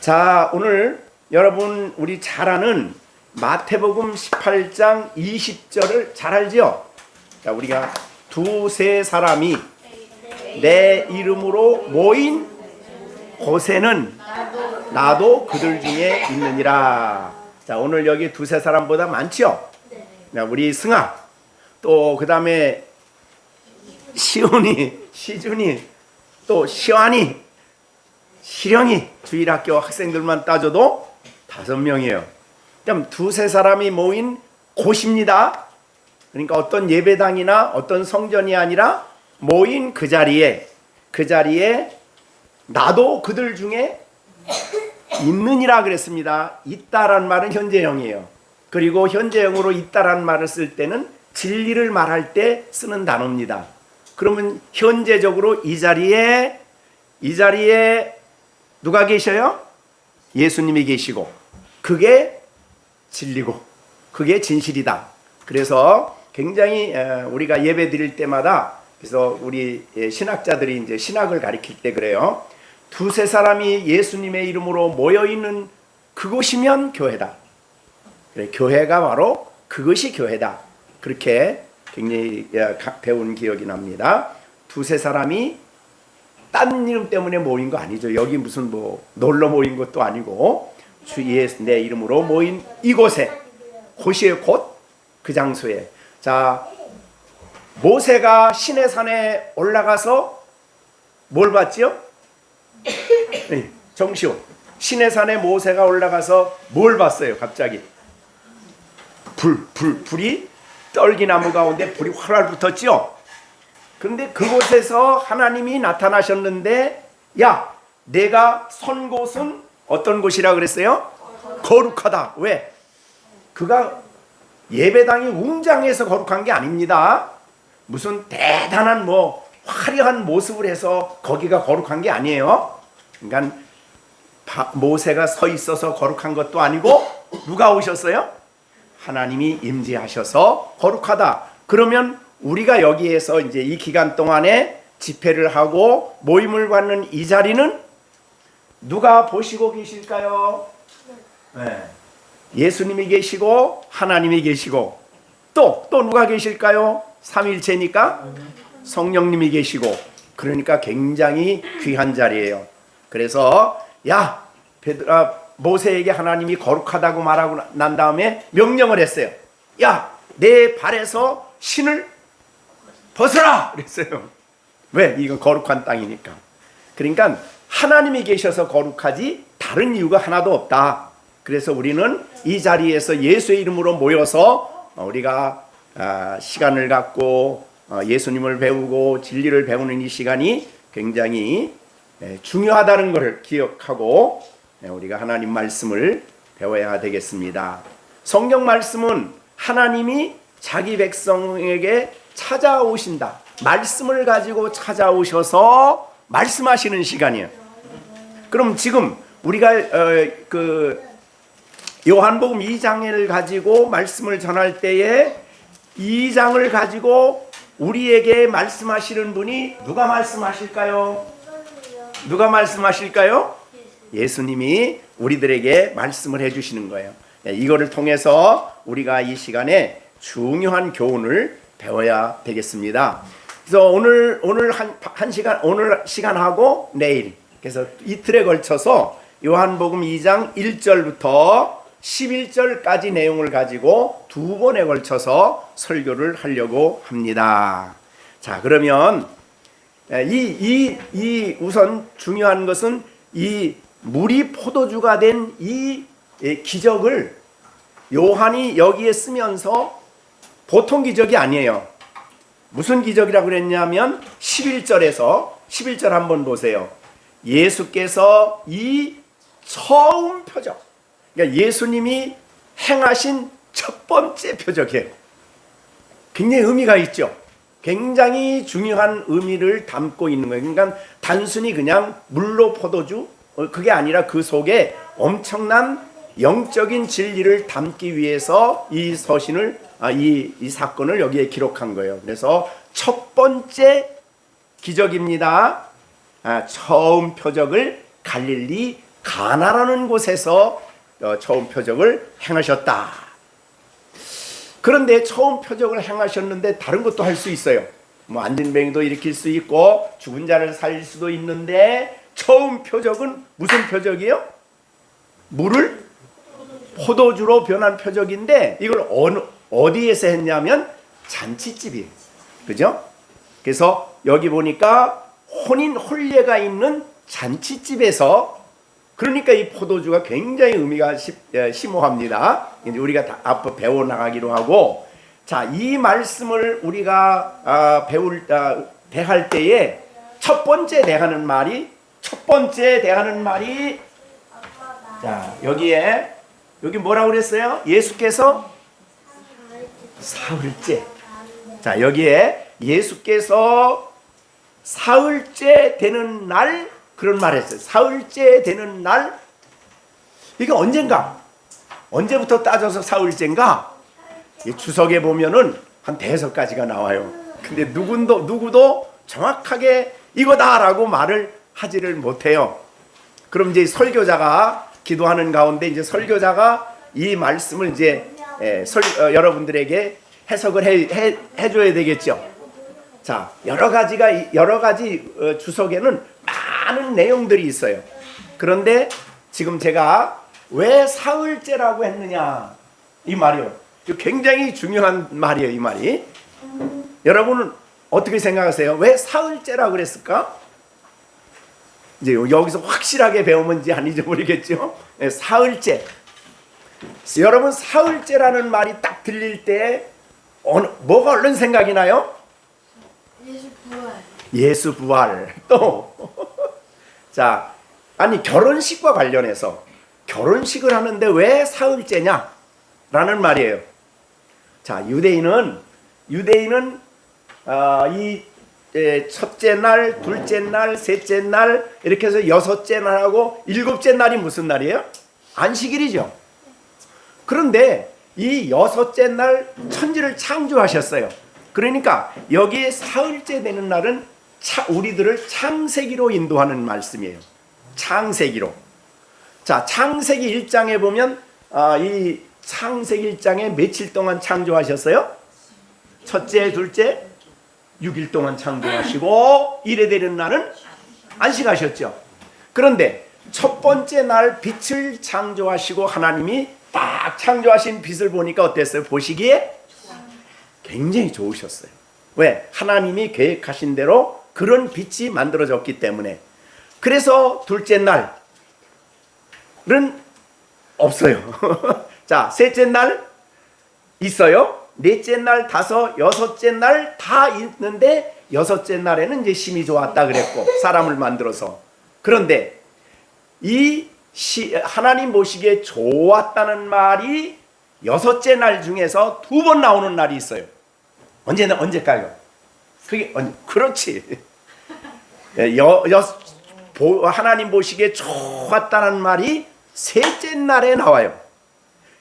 자, 오늘 여러분 우리 잘 아는 마태복음 18장 20절을 잘 알죠? 자, 우리가 두세 사람이 내 이름으로 모인 곳에는 나도 그들 중에 있느니라. 자, 오늘 여기 두세 사람보다 많죠? 자, 우리 승아, 또 그 다음에 시온이, 시준이, 또 시환이, 시령이, 주일학교 학생들만 따져도 5명이에요. 그럼 두세 사람이 모인 곳입니다. 그러니까 어떤 예배당이나 어떤 성전이 아니라 모인 그 자리에 나도 그들 중에 있느니라 그랬습니다. 있다란 말은 현재형이에요. 그리고 현재형으로 있다란 말을 쓸 때는 진리를 말할 때 쓰는 단어입니다. 그러면 현재적으로 이 자리에 누가 계셔요? 예수님이 계시고, 그게 진리고 그게 진실이다. 그래서 굉장히 우리가 예배 드릴 때마다, 그래서 우리 신학자들이 이제 신학을 가리킬 때 그래요. 두세 사람이 예수님의 이름으로 모여 있는 그곳이면 교회다. 그래, 교회가 바로 그것이 교회다. 그렇게 굉장히 배운 기억이 납니다. 두세 사람이 딴 이름 때문에 모인 거 아니죠. 여기 무슨 뭐 놀러 모인 것도 아니고 주 예수 내 이름으로 모인 이곳에, 곳이에요. 곳, 그 장소에. 자, 모세가 시내산에 올라가서 뭘 봤지요? 네, 정시호. 시내산에 모세가 올라가서 뭘 봤어요? 갑자기 불이 떨기나무 가운데 불이 활활 붙었죠. 그런데 그곳에서 하나님이 나타나셨는데, 야, 내가 선 곳은 어떤 곳이라 그랬어요? 거룩하다. 왜? 그가 예배당이 웅장해서 거룩한 게 아닙니다. 무슨 대단한 뭐 화려한 모습을 해서 거기가 거룩한 게 아니에요. 그러니까 모세가 서 있어서 거룩한 것도 아니고 누가 오셨어요? 하나님이 임재하셔서 거룩하다. 그러면 우리가 여기에서 이제 이 기간 동안에 집회를 하고 모임을 갖는 이 자리는 누가 보시고 계실까요? 네. 예수님이 계시고 하나님이 계시고 또 누가 계실까요? 삼일체니까 성령님이 계시고, 그러니까 굉장히 귀한 자리예요. 그래서 야, 베드라, 모세에게 하나님이 거룩하다고 말하고 난 다음에 명령을 했어요. 야, 내 발에서 신을 벗어라! 그랬어요. 왜? 이건 거룩한 땅이니까. 그러니까 하나님이 계셔서 거룩하지 다른 이유가 하나도 없다. 그래서 우리는 이 자리에서 예수의 이름으로 모여서 우리가 시간을 갖고 예수님을 배우고 진리를 배우는 이 시간이 굉장히 중요하다는 것을 기억하고 우리가 하나님 말씀을 배워야 되겠습니다. 성경 말씀은 하나님이 자기 백성에게 찾아오신다. 말씀을 가지고 찾아오셔서 말씀하시는 시간이에요. 그럼 지금 우리가 그 요한복음 2장을 가지고 말씀을 전할 때에 2장을 가지고 우리에게 말씀하시는 분이 누가 말씀하실까요? 누가 말씀하실까요? 예수님이 우리들에게 말씀을 해주시는 거예요. 이거를 통해서 우리가 이 시간에 중요한 교훈을 배워야 되겠습니다. 그래서 오늘 한 시간, 오늘 시간하고 내일, 그래서 이틀에 걸쳐서 요한복음 2장 1절부터 11절까지 내용을 가지고 2번에 걸쳐서 설교를 하려고 합니다. 자, 그러면 이 우선 중요한 것은 이 물이 포도주가 된 이 기적을 요한이 여기에 쓰면서 보통 기적이 아니에요. 무슨 기적이라고 그랬냐면 11절 한번 보세요. 예수께서 이 처음 표적, 그러니까 예수님이 행하신 첫 번째 표적이에요. 굉장히 의미가 있죠. 굉장히 중요한 의미를 담고 있는 거예요. 그러니까 단순히 그냥 물로 포도주, 그게 아니라 그 속에 엄청난 영적인 진리를 담기 위해서 이 서신을, 이 사건을 여기에 기록한 거예요. 그래서 첫 번째 기적입니다. 처음 표적을 갈릴리 가나라는 곳에서 처음 표적을 행하셨다. 그런데 처음 표적을 행하셨는데 다른 것도 할 수 있어요. 뭐 안진뱅이도 일으킬 수 있고 죽은 자를 살릴 수도 있는데 처음 표적은 무슨 표적이요? 물을 포도주로 변한 표적인데 이걸 어디에서 했냐면 잔치집이에요. 그죠? 그래서 여기 보니까 혼인 혼례가 있는 잔치집에서, 그러니까 이 포도주가 굉장히 의미가 심오합니다. 이제 우리가 다 앞으로 배워 나가기로 하고, 자, 이 말씀을 우리가 대할 때에 첫 번째 대하는 말이 자, 여기 뭐라고 그랬어요? 예수께서 사흘째. 자, 여기에 예수께서 사흘째 되는 날, 그런 말 했어요. 사흘째 되는 날. 이게 언제부터 따져서 사흘째인가? 주석에 보면은 한 대여섯가지가 나와요. 근데 누구도 정확하게 이거다라고 말을 하지를 못해요. 그럼 이제 설교자가 기도하는 가운데 이제 설교자가 이 말씀을 이제 여러분들에게 해석을 해줘야 되겠죠. 자, 여러 가지 주석에는 많은 내용들이 있어요. 그런데 지금 제가 왜 사흘째라고 했느냐, 이 말이요. 굉장히 중요한 말이에요, 이 말이. 여러분은 어떻게 생각하세요? 왜 사흘째라고 그랬을까? 이제 여기서 확실하게 배우면 이제 안 잊어버리겠죠. 사흘째. 여러분, 사흘째라는 말이 딱 들릴 때 뭐가 얼른 생각이 나요? 예수 부활. 또 자, 아니 결혼식과 관련해서 결혼식을 하는데 왜 사흘째냐? 라는 말이에요. 자, 유대인은 이 첫째 날, 둘째 날, 셋째 날 이렇게 해서 여섯째 날하고 일곱째 날이 무슨 날이에요? 안식일이죠. 그런데 이 여섯째 날 천지를 창조하셨어요. 그러니까 여기에 사흘째 되는 날은 우리들을 창세기로 인도하는 말씀이에요. 창세기로. 자, 창세기 1장에 보면 이 창세기 1장에 며칠 동안 창조하셨어요? 첫째, 둘째, 6일 동안 창조하시고 이래 되는 날은 안식하셨죠. 그런데 첫 번째 날 빛을 창조하시고 하나님이 딱 창조하신 빛을 보니까 어땠어요? 보시기에 굉장히 좋으셨어요. 왜? 하나님이 계획하신 대로 그런 빛이 만들어졌기 때문에. 그래서 둘째 날은 없어요. 자, 셋째 날 있어요. 넷째 날, 다섯, 여섯째 날 다 있는데 여섯째 날에는 이제 심히 좋았다 그랬고 사람을 만들어서. 그런데 하나님 보시기에 좋았다는 말이 여섯째 날 중에서 2번 나오는 날이 있어요. 언제까요? 그게 그렇지. 하나님 보시기에 좋았다는 말이 셋째 날에 나와요.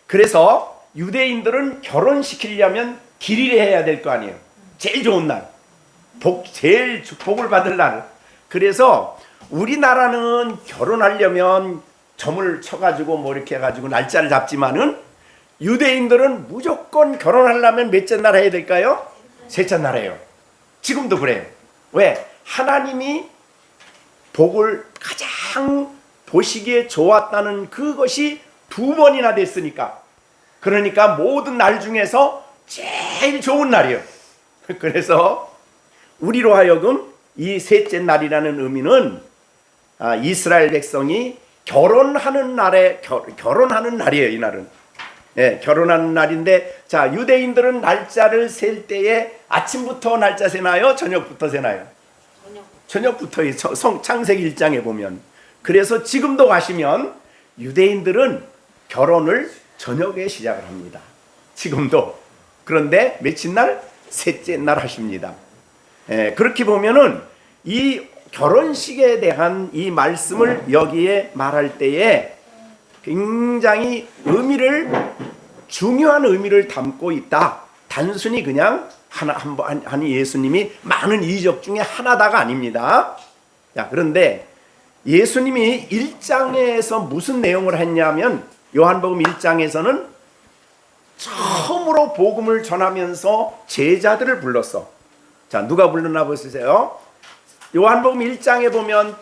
그래서 유대인들은 결혼시키려면 길일에 해야 될 거 아니에요. 제일 좋은 날, 제일 복을 받을 날. 그래서 우리나라는 결혼하려면 점을 쳐가지고 뭐 이렇게 해가지고 날짜를 잡지만은 유대인들은 무조건 결혼하려면 몇째 날 해야 될까요? 셋째 날 해요. 지금도 그래요. 왜? 하나님이 복을 가장 보시기에 좋았다는 그것이 2번이나 됐으니까. 그러니까 모든 날 중에서 제일 좋은 날이에요. 그래서 우리로 하여금 이 셋째 날이라는 의미는 이스라엘 백성이 결혼하는 날이에요. 이 날은. 예, 결혼하는 날인데, 자, 유대인들은 날짜를 셀 때에 아침부터 날짜 세나요? 저녁부터 세나요? 저녁부터 창세기 1장에 보면. 그래서 지금도 가시면 유대인들은 결혼을 저녁에 시작을 합니다. 지금도. 그런데 며칠 날? 셋째 날 하십니다. 예, 그렇게 보면은 이 결혼식에 대한 이 말씀을 여기에 말할 때에 굉장히 중요한 의미를 담고 있다. 단순히 그냥 한 예수님이 많은 이적 중에 하나다가 아닙니다. 자, 그런데 예수님이 1장에서 무슨 내용을 했냐면 요한복음 1장에서는 처음으로 복음을 전하면서 제자들을 불렀어. 자, 누가 불렀나 보세요. 요한복음 1장에 보면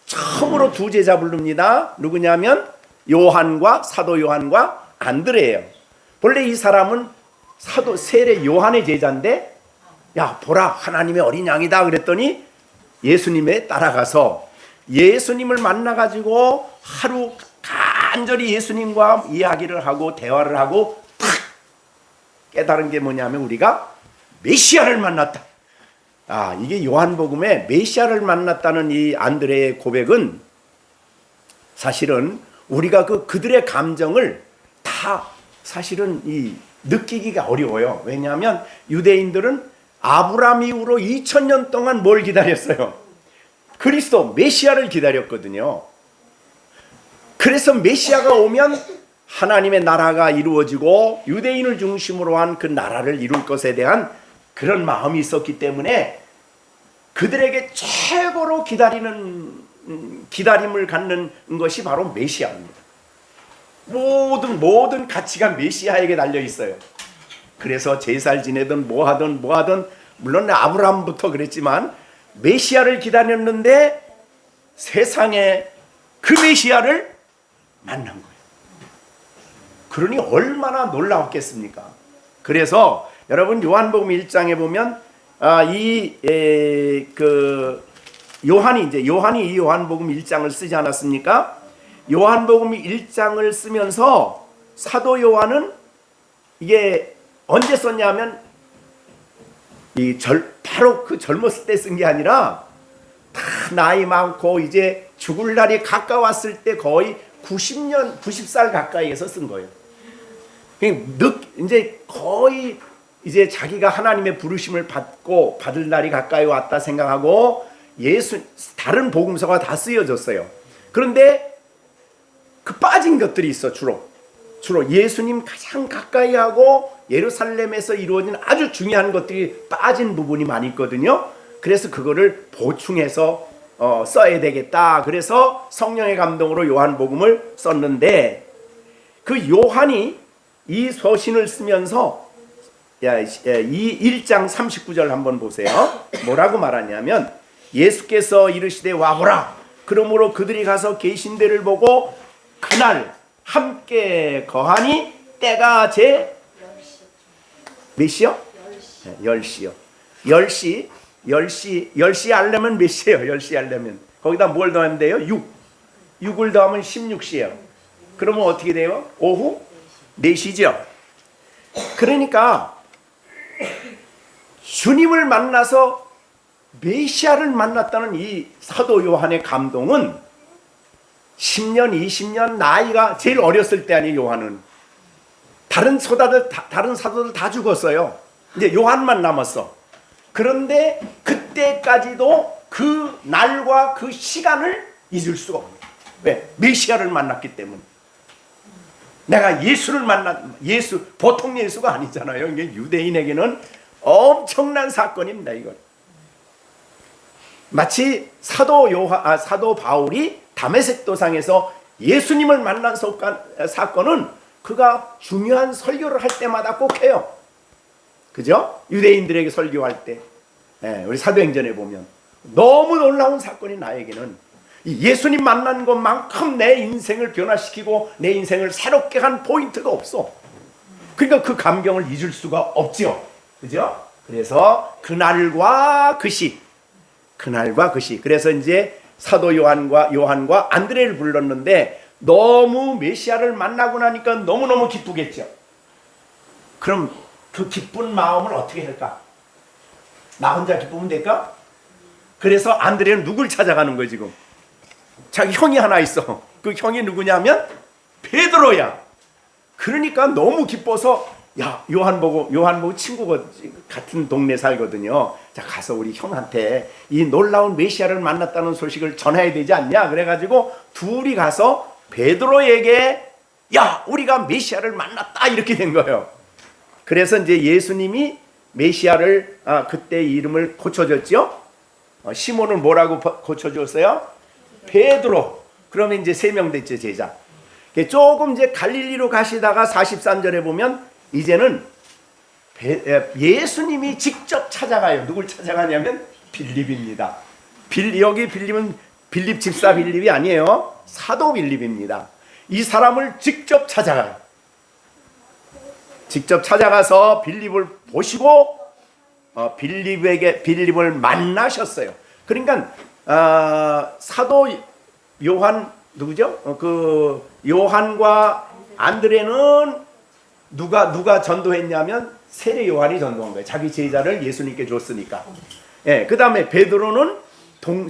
처음으로 두 제자 부릅니다. 누구냐면 요한과 사도 요한과 안드레예요. 본래 이 사람은 사도 세례 요한의 제자인데, 야 보라 하나님의 어린 양이다 그랬더니 예수님에 따라가서 예수님을 만나가지고 하루 간절히 예수님과 이야기를 하고 대화를 하고 탁 깨달은 게 뭐냐면 우리가 메시아를 만났다. 이게 요한복음에 메시아를 만났다는 이 안드레의 고백은 사실은 우리가 그들의 감정을 다 사실은 느끼기가 어려워요. 왜냐하면 유대인들은 아브라함 이후로 2000년 동안 뭘 기다렸어요? 그리스도 메시아를 기다렸거든요. 그래서 메시아가 오면 하나님의 나라가 이루어지고 유대인을 중심으로 한 그 나라를 이룰 것에 대한 그런 마음이 있었기 때문에 그들에게 최고로 기다림을 갖는 것이 바로 메시아입니다. 모든 가치가 메시아에게 달려 있어요. 그래서 제사를 지내든 뭐하든 물론 아브라함부터 그랬지만 메시아를 기다렸는데 세상에 그 메시아를 만난 거예요. 그러니 얼마나 놀라웠겠습니까? 그래서 여러분 요한복음 1장에 보면 요한이 이 요한복음 1장을 쓰지 않았습니까? 요한복음 1장을 쓰면서 사도 요한은 이게 언제 썼냐면 바로 그 젊었을 때 쓴 게 아니라 다 나이 많고 이제 죽을 날이 가까웠을 때 거의 90살 가까이에서 쓴 거예요. 이제 거의 이제 자기가 하나님의 부르심을 받을 날이 가까이 왔다 생각하고 다른 복음서가 다 쓰여졌어요. 그런데 그 빠진 것들이 있어. 주로 예수님 가장 가까이 하고 예루살렘에서 이루어진 아주 중요한 것들이 빠진 부분이 많이 있거든요. 그래서 그거를 보충해서 써야 되겠다. 그래서 성령의 감동으로 요한복음을 썼는데 그 요한이 이 서신을 쓰면서 이 1장 39절 한번 보세요. 뭐라고 말하냐면 예수께서 이르시되 와보라. 그러므로 그들이 가서 계신 데를 보고 그날 함께 거하니 때가 제 몇 시요? 10시요. 10시 하려면 몇 시예요? 10시 하려면 거기다 뭘 더하면 돼요? 6을 더하면 16시예요. 그러면 어떻게 돼요? 오후 4시죠. 그러니까 주님을 만나서 메시아를 만났다는 이 사도 요한의 감동은 10년, 20년 나이가 제일 어렸을 때 아니에요. 요한은 다른 사도들 다 죽었어요. 이제 요한만 남았어. 그런데 그때까지도 그 날과 그 시간을 잊을 수가 없어요. 왜? 메시아를 만났기 때문에. 내가 예수를 보통 예수가 아니잖아요. 이게 유대인에게는 엄청난 사건입니다. 이건 마치 사도 바울이 다메섹 도상에서 예수님을 만난 사건은 그가 중요한 설교를 할 때마다 꼭 해요. 그죠? 유대인들에게 설교할 때 우리 사도행전에 보면 너무 놀라운 사건이 나에게는 예수님 만난 것만큼 내 인생을 변화시키고 내 인생을 새롭게 한 포인트가 없어. 그러니까 그 감경을 잊을 수가 없죠. 그죠? 그래서 그날과 그 시. 그래서 이제 사도 요한과 안드레를 불렀는데 너무 메시아를 만나고 나니까 너무너무 기쁘겠죠. 그럼 그 기쁜 마음을 어떻게 할까? 나 혼자 기쁘면 될까? 그래서 안드레는 누굴 찾아가는 거야 지금? 자기 형이 하나 있어. 그 형이 누구냐면 베드로야. 그러니까 너무 기뻐서 요한 보고 친구가 같은 동네 살거든요. 자, 가서 우리 형한테 이 놀라운 메시아를 만났다는 소식을 전해야 되지 않냐? 그래가지고 둘이 가서 베드로에게 우리가 메시아를 만났다 이렇게 된 거예요. 그래서 이제 예수님이 메시아를 그때 이름을 고쳐줬죠. 시몬을 뭐라고 고쳐줬어요? 베드로. 그러면 이제 3명 됐죠, 제자. 조금 이제 갈릴리로 가시다가 43절에 보면 이제는 예수님이 직접 찾아가요. 누굴 찾아가냐면 빌립입니다. 여기 빌립은 빌립 집사 빌립이 아니에요. 사도 빌립입니다. 이 사람을 직접 찾아가요. 직접 찾아가서 빌립을 보시고 빌립을 만나셨어요. 그러니까 사도 요한 누구죠? 그 요한과 안드레는 누가 전도했냐면 세례 요한이 전도한 거예요. 자기 제자를 예수님께 줬으니까. 예, 그 다음에 베드로는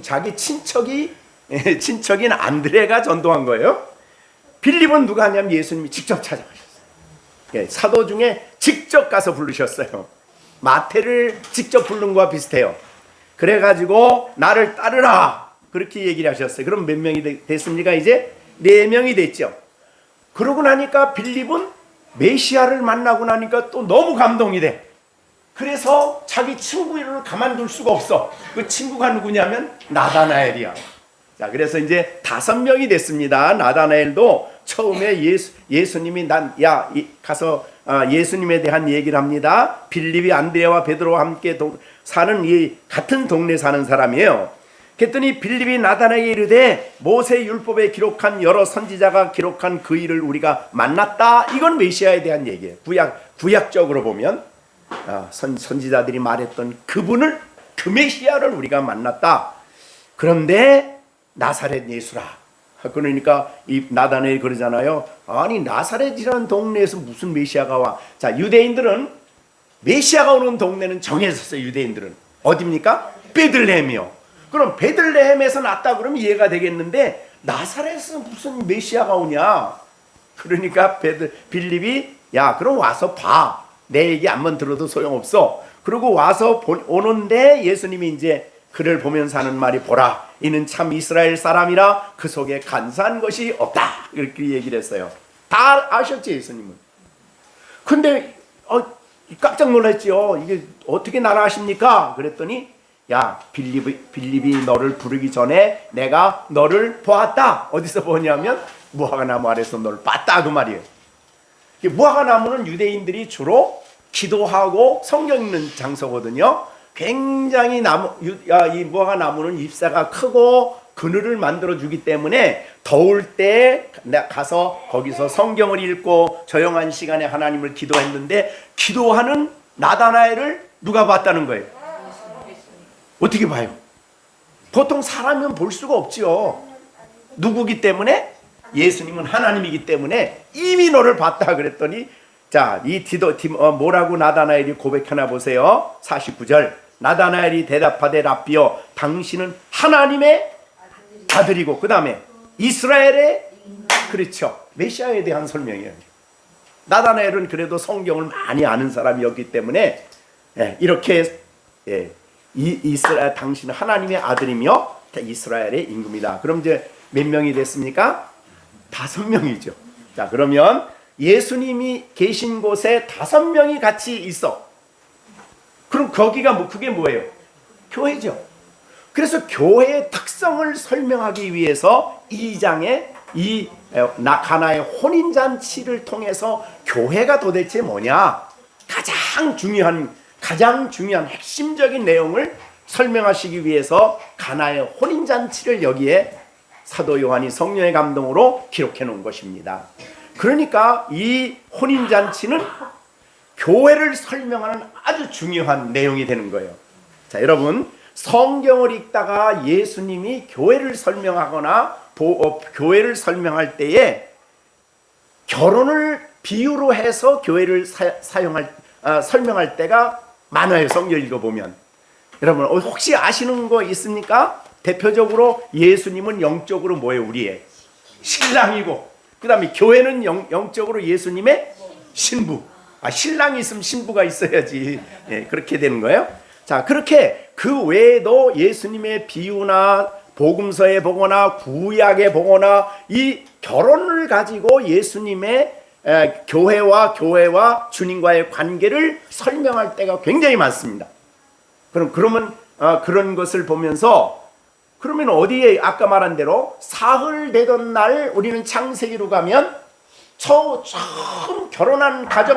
자기 친척인 안드레가 전도한 거예요. 빌립은 누가 하냐면 예수님이 직접 찾아가셨어요. 예, 사도 중에 직접 가서 부르셨어요. 마태를 직접 부른 거와 비슷해요. 그래가지고 나를 따르라 그렇게 얘기를 하셨어요. 그럼 몇 명이 됐습니까? 이제 4명이 됐죠. 그러고 나니까 빌립은 메시아를 만나고 나니까 또 너무 감동이 돼. 그래서 자기 친구를 가만둘 수가 없어. 그 친구가 누구냐면 나다나엘이야. 자, 그래서 이제 5명이 됐습니다. 나다나엘도 처음에 예수님이 가서 예수님에 대한 얘기를 합니다. 빌립이 안드레와 베드로와 함께 사는 이 같은 동네 사는 사람이에요. 그랬더니 빌립이 나다나에게 이르되 모세 율법에 기록한 여러 선지자가 기록한 그 일을 우리가 만났다. 이건 메시아에 대한 얘기예요. 구약적으로 보면 선지자들이 말했던 그분을, 그 메시아를 우리가 만났다. 그런데 나사렛 예수라. 그러니까 이 나다나엘이 그러잖아요. 아니 나사렛이라는 동네에서 무슨 메시아가 와. 자, 유대인들은 메시아가 오는 동네는 정해졌어요. 유대인들은 어디입니까? 베들레헴이요. 그럼 베들레헴에서 났다 그러면 이해가 되겠는데 나사렛에서 무슨 메시아가 오냐. 그러니까 빌립이 야 그럼 와서 봐. 내 얘기 안만 들어도 소용없어. 그리고 와서 오는데 예수님이 이제 그를 보면서 하는 말이 보라 이는 참 이스라엘 사람이라 그 속에 간사한 것이 없다. 이렇게 얘기를 했어요. 다 아셨지 예수님은. 근데 깜짝 놀랐죠. 이게 어떻게 나라 아십니까? 그랬더니 야 빌립이 너를 부르기 전에 내가 너를 보았다. 어디서 보냐면 무화과나무 아래서 너를 봤다 그 말이에요. 무화과나무는 유대인들이 주로 기도하고 성경 읽는 장소거든요. 굉장히 이 무화과나무는 잎사가 크고 그늘을 만들어주기 때문에 더울 때 가서 거기서 성경을 읽고 조용한 시간에 하나님을 기도했는데 기도하는 나다나엘을 누가 봤다는 거예요? 어떻게 봐요? 보통 사람은 볼 수가 없지요. 누구기 때문에? 예수님은 하나님이기 때문에 이미 너를 봤다 그랬더니 자, 뭐라고 나다나엘이 고백하나 보세요. 49절 나다나엘이 대답하되 랍비여 당신은 하나님의 아들이고 그 다음에 이스라엘의 그렇죠. 메시아에 대한 설명이에요. 나다나엘은 그래도 성경을 많이 아는 사람이었기 때문에 이렇게 이스라엘 당신은 하나님의 아들이며 이스라엘의 임금이다. 그럼 이제 몇 명이 됐습니까? 5명이죠. 자, 그러면 예수님이 계신 곳에 5명이 같이 있어. 그럼 거기가 그게 뭐예요? 교회죠. 그래서 교회의 특성을 설명하기 위해서 2장에 이 가나의 혼인잔치를 통해서 교회가 도대체 뭐냐? 가장 중요한 핵심적인 내용을 설명하시기 위해서 가나의 혼인잔치를 여기에 사도 요한이 성령의 감동으로 기록해 놓은 것입니다. 그러니까 이 혼인잔치는 교회를 설명하는 아주 중요한 내용이 되는 거예요. 자, 여러분 성경을 읽다가 예수님이 교회를 설명하거나 교회를 설명할 때에 결혼을 비유로 해서 교회를 설명할 때가 많아요. 성경 읽어보면. 여러분 혹시 아시는 거 있습니까? 대표적으로 예수님은 영적으로 뭐예요? 우리의 신랑이고 그 다음에 교회는 영적으로 예수님의 신부. 신랑이 있으면 신부가 있어야지. 그렇게 되는 거예요. 자, 그렇게 그 외에도 예수님의 비유나 복음서에 보거나 구약에 보거나 이 결혼을 가지고 예수님의 교회와 주님과의 관계를 설명할 때가 굉장히 많습니다. 그러면 그런 것을 보면서 그러면 어디에 아까 말한 대로 사흘 되던 날 우리는 창세기로 가면 처음 결혼한 가정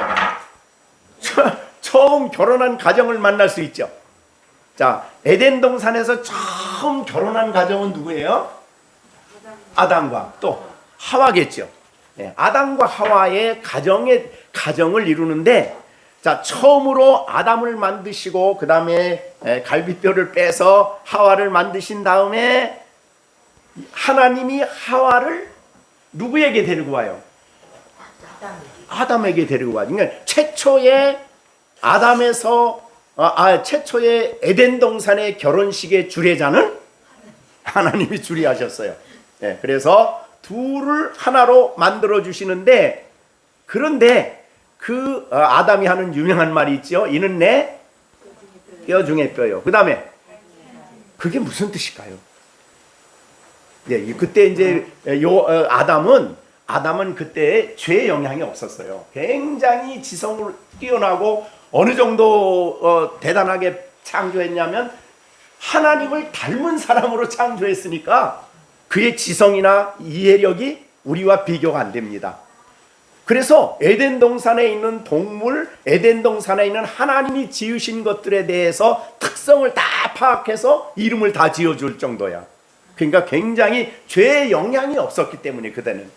처음 결혼한 가정을 만날 수 있죠. 자, 에덴 동산에서 처음 결혼한 가정은 누구예요? 아담과 또 하와겠죠. 네, 아담과 하와의 가정을 이루는데, 자, 처음으로 아담을 만드시고 그 다음에 갈비뼈를 빼서 하와를 만드신 다음에 하나님이 하와를 누구에게 데리고 와요? 아담에게 데리고 와요. 그러니까 최초의 최초의 에덴 동산의 결혼식의 주례자는 하나님이 주례하셨어요. 네, 그래서 둘을 하나로 만들어 주시는데, 그런데 그 아담이 하는 유명한 말이 있죠. 이는 내 뼈 중에 뼈요. 그 다음에 그게 무슨 뜻일까요? 네, 그때 이제 아담은 그때 죄의 영향이 없었어요. 굉장히 지성을 뛰어나고 어느 정도 대단하게 창조했냐면 하나님을 닮은 사람으로 창조했으니까 그의 지성이나 이해력이 우리와 비교가 안 됩니다. 그래서 에덴 동산에 있는 동물, 에덴 동산에 있는 하나님이 지으신 것들에 대해서 특성을 다 파악해서 이름을 다 지어줄 정도야. 그러니까 굉장히 죄의 영향이 없었기 때문에 그때는.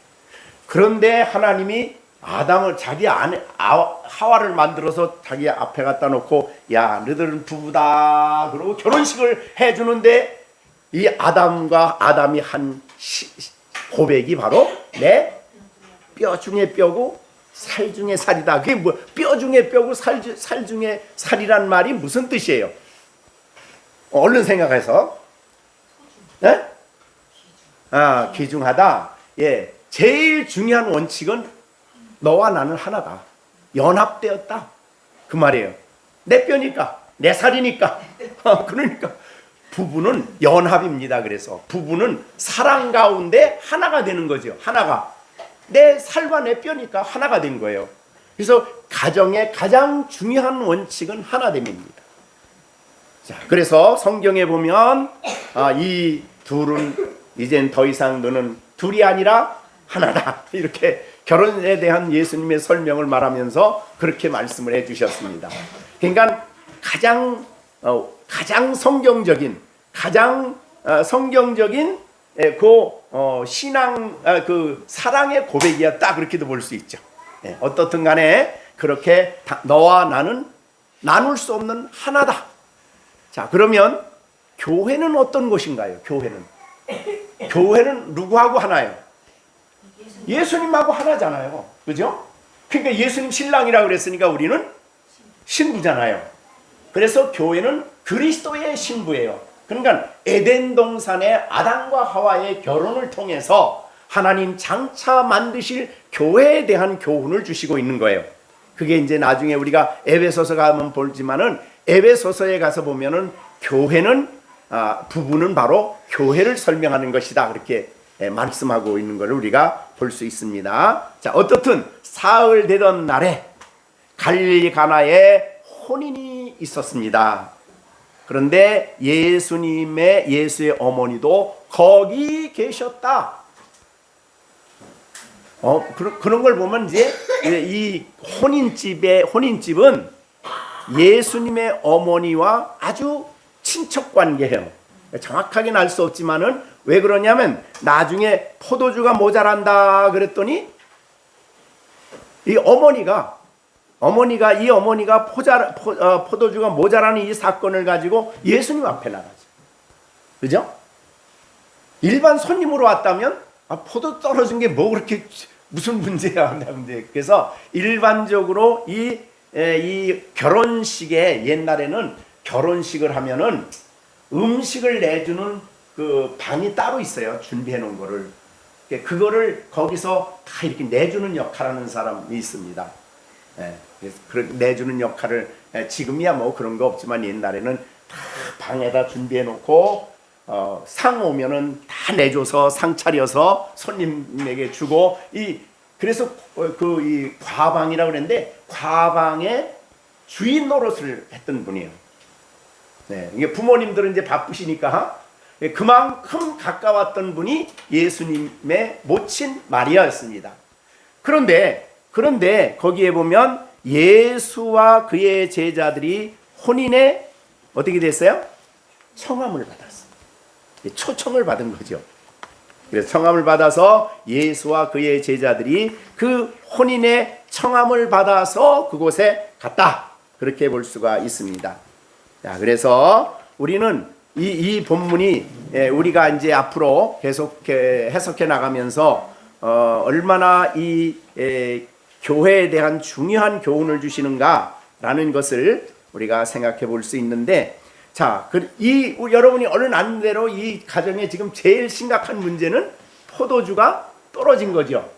그런데 하나님이 아담을 자기 안에 하와를 만들어서 자기 앞에 갖다 놓고, 야, 너희들은 부부다 그러고 결혼식을 해주는데, 이 아담이 한 고백이 바로 내 뼈 중에 뼈고 살 중에 살이다. 그게 뭐 뼈 중에 뼈고 살 중에 살이란 말이 무슨 뜻이에요? 얼른 생각해서. 네? 귀중하다. 예, 제일 중요한 원칙은 너와 나는 하나다. 연합되었다. 그 말이에요. 내 뼈니까, 내 살이니까. 그러니까 부부는 연합입니다. 그래서 부부는 사랑 가운데 하나가 되는 거죠. 하나가. 내 살과 내 뼈니까 하나가 된 거예요. 그래서 가정의 가장 중요한 원칙은 하나됨입니다. 자, 그래서 성경에 보면 이 둘은 이젠 더 이상 너는 둘이 아니라 하나다. 이렇게 결혼에 대한 예수님의 설명을 말하면서 그렇게 말씀을 해주셨습니다. 그러니까 가장 성경적인 신앙 사랑의 고백이었다, 그렇게도 볼 수 있죠. 네, 어떻든 간에 그렇게 너와 나는 나눌 수 없는 하나다. 자, 그러면 교회는 어떤 곳인가요? 교회는 누구하고 하나요? 예수님하고 하나잖아요. 그죠? 그러니까 예수님 신랑이라고 그랬으니까 우리는 신부잖아요. 그래서 교회는 그리스도의 신부예요. 그러니까 에덴 동산의 아담과 하와의 결혼을 통해서 하나님 장차 만드실 교회에 대한 교훈을 주시고 있는 거예요. 그게 이제 나중에 우리가 에베소서 가면 보지만은, 에베소서에 가서 보면은 부부는 바로 교회를 설명하는 것이다, 그렇게 말씀하고 있는 것을 우리가 볼 수 있습니다. 자, 어떻든 사흘 되던 날에 갈릴리 가나에 혼인이 있었습니다. 그런데 예수의 어머니도 거기 계셨다. 그런 걸 보면 이제 이 혼인집은 예수님의 어머니와 아주 친척 관계예요. 정확하게는 알 수 없지만은 왜 그러냐면 나중에 포도주가 모자란다 그랬더니 이 어머니가 포도주가 모자라는 이 사건을 가지고 예수님 앞에 나가죠. 그죠? 일반 손님으로 왔다면 포도 떨어진 게 뭐 그렇게 무슨 문제야. 그래서 일반적으로 이 결혼식에, 옛날에는 결혼식을 하면은 음식을 내주는 그 방이 따로 있어요. 준비해 놓은 거를. 그거를 거기서 다 이렇게 내주는 역할하는 사람이 있습니다. 그래서 내주는 역할을, 지금이야 뭐 그런 거 없지만 옛날에는 다 방에다 준비해 놓고 상 오면은 다 내줘서 상 차려서 손님에게 주고, 그래서 이 과방이라고 그랬는데 과방의 주인 노릇을 했던 분이에요. 네, 이게 부모님들은 이제 바쁘시니까 그만큼 가까웠던 분이 예수님의 모친 마리아였습니다. 그런데 거기에 보면 예수와 그의 제자들이 혼인에 어떻게 됐어요? 청함을 받았어요. 초청을 받은 거죠. 그래서 청함을 받아서 예수와 그의 제자들이 그 혼인의 청함을 받아서 그곳에 갔다. 그렇게 볼 수가 있습니다. 자, 그래서 우리는 이 본문이 우리가 이제 앞으로 계속 해석해 나가면서 얼마나 이 교회에 대한 중요한 교훈을 주시는가라는 것을 우리가 생각해 볼 수 있는데, 자, 여러분이 얼른 아는 대로 이 가정에 지금 제일 심각한 문제는 포도주가 떨어진 거죠.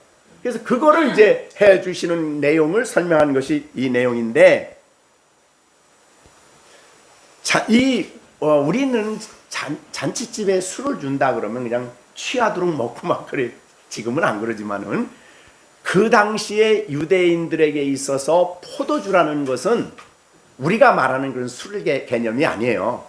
그래서 그거를 이제 해 주시는 내용을 설명하는 것이 이 내용인데, 우리는 잔치집에 술을 준다 그러면 그냥 취하도록 먹고 막 그래. 지금은 안 그러지만은 그 당시에 유대인들에게 있어서 포도주라는 것은 우리가 말하는 그런 술 개념이 아니에요.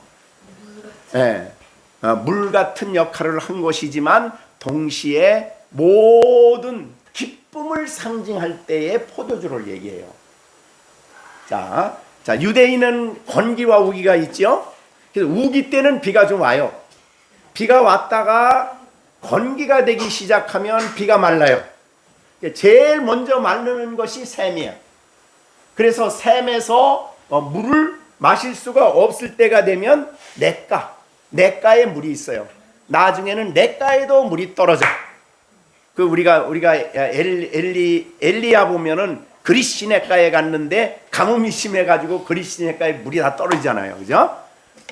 물 같은 역할을 한 것이지만 동시에 모든 기쁨을 상징할 때의 포도주를 얘기해요. 자, 유대인은 건기와 우기가 있죠. 그래서 우기 때는 비가 좀 와요. 비가 왔다가 건기가 되기 시작하면 비가 말라요. 제일 먼저 마르는 것이 샘이에요. 그래서 샘에서 물을 마실 수가 없을 때가 되면 냇가에 물이 있어요. 나중에는 냇가에도 물이 떨어져. 우리가 엘리야 보면은 그리시네가에 갔는데 가뭄이 심해가지고 그리시네가에 물이 다 떨어지잖아요, 그죠?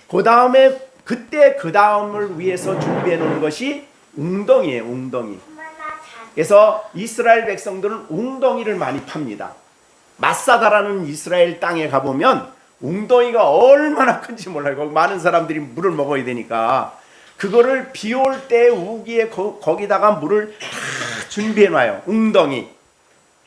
그 다음을 위해서 준비해 놓은 것이 웅덩이에요, 웅덩이. 그래서 이스라엘 백성들은 웅덩이를 많이 팝니다. 마사다라는 이스라엘 땅에 가보면 웅덩이가 얼마나 큰지 몰라요. 거기 많은 사람들이 물을 먹어야 되니까 그거를 비 올 때 우기에 거기다가 물을 다 준비해 놔요. 웅덩이.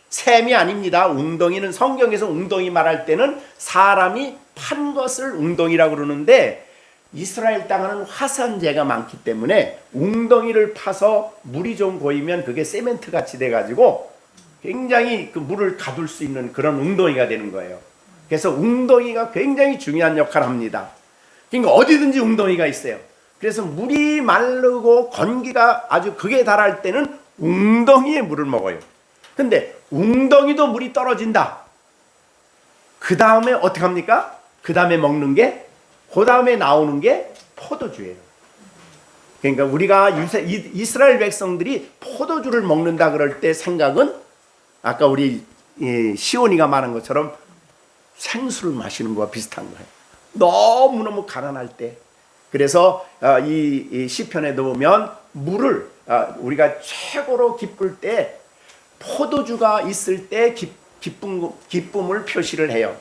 샘이 아닙니다. 웅덩이는 성경에서 웅덩이 말할 때는 사람이 판 것을 웅덩이라고 그러는데, 이스라엘 땅은 화산재가 많기 때문에 웅덩이를 파서 물이 좀 고이면 그게 세멘트 같이 돼가지고 굉장히 그 물을 가둘 수 있는 그런 웅덩이가 되는 거예요. 그래서 웅덩이가 굉장히 중요한 역할을 합니다. 그러니까 어디든지 웅덩이가 있어요. 그래서 물이 마르고 건기가 아주 극에 달할 때는 웅덩이에 물을 먹어요. 근데 웅덩이도 물이 떨어진다. 그 다음에 어떻게 합니까? 그 다음에 먹는 게, 그 다음에 나오는 게 포도주예요. 그러니까 우리가 이스라엘 백성들이 포도주를 먹는다 그럴 때 생각은 아까 우리 시온이가 말한 것처럼 생수를 마시는 것과 비슷한 거예요. 너무너무 가난할 때. 그래서 이 시편에도 보면 물을 우리가 최고로 기쁠 때 포도주가 있을 때 기쁨을 표시를 해요.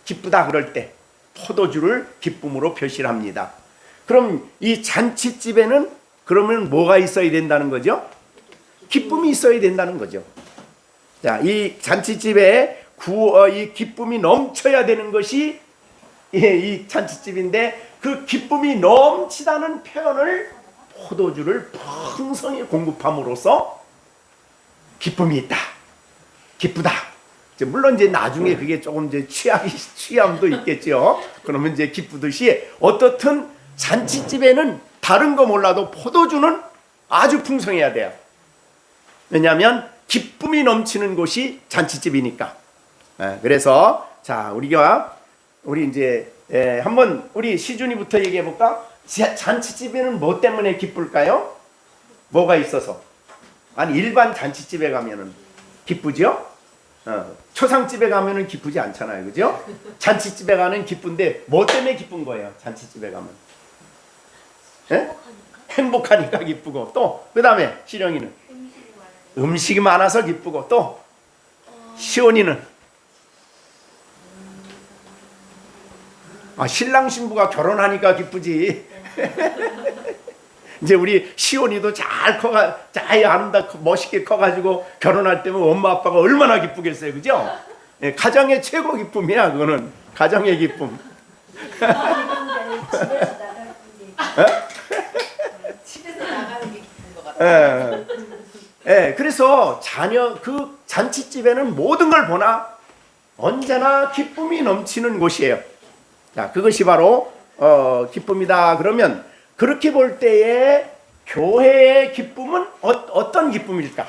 기쁘다 그럴 때 포도주를 기쁨으로 표시를 합니다. 그럼 이 잔치집에는 그러면 뭐가 있어야 된다는 거죠? 기쁨이 있어야 된다는 거죠. 자, 이 잔치집에 이 기쁨이 넘쳐야 되는 것이 이 잔치집인데, 그 기쁨이 넘치다는 표현을 포도주를 풍성히 공급함으로써 기쁨이 있다, 기쁘다. 물론 이제 나중에 그게 조금 이제 취함도 있겠죠. 그러면 이제 기쁘듯이 어떻든 잔치집에는 다른 거 몰라도 포도주는 아주 풍성해야 돼요. 왜냐하면 기쁨이 넘치는 곳이 잔치집이니까. 그래서 자, 우리 이제 한번 우리 시준이부터 얘기해 볼까? 잔치집에는 뭐 때문에 기쁠까요? 뭐가 있어서? 아니, 일반 잔치집에 가면은 기쁘죠? 초상집에 가면은 기쁘지 않잖아요, 그죠? 잔치집에 가는 기쁜데 뭐 때문에 기쁜 거예요? 잔치집에 가면 행복하니까 기쁘고, 또 그 다음에 시령이는 음식이 많아서 기쁘고, 또 시온이는 신랑 신부가 결혼하니까 기쁘지. 이제 우리 시온이도 잘 아름답고 멋있게 커가지고 결혼할 때면 엄마 아빠가 얼마나 기쁘겠어요, 그죠? 가정의 최고 기쁨이야, 그거는. 가정의 기쁨. 예. 예, 그래서 자녀 그 잔치집에는 모든 걸 보나 언제나 기쁨이 넘치는 곳이에요. 자, 그것이 바로 기쁨이다. 그러면 그렇게 볼 때에 교회의 기쁨은 어떤 기쁨일까?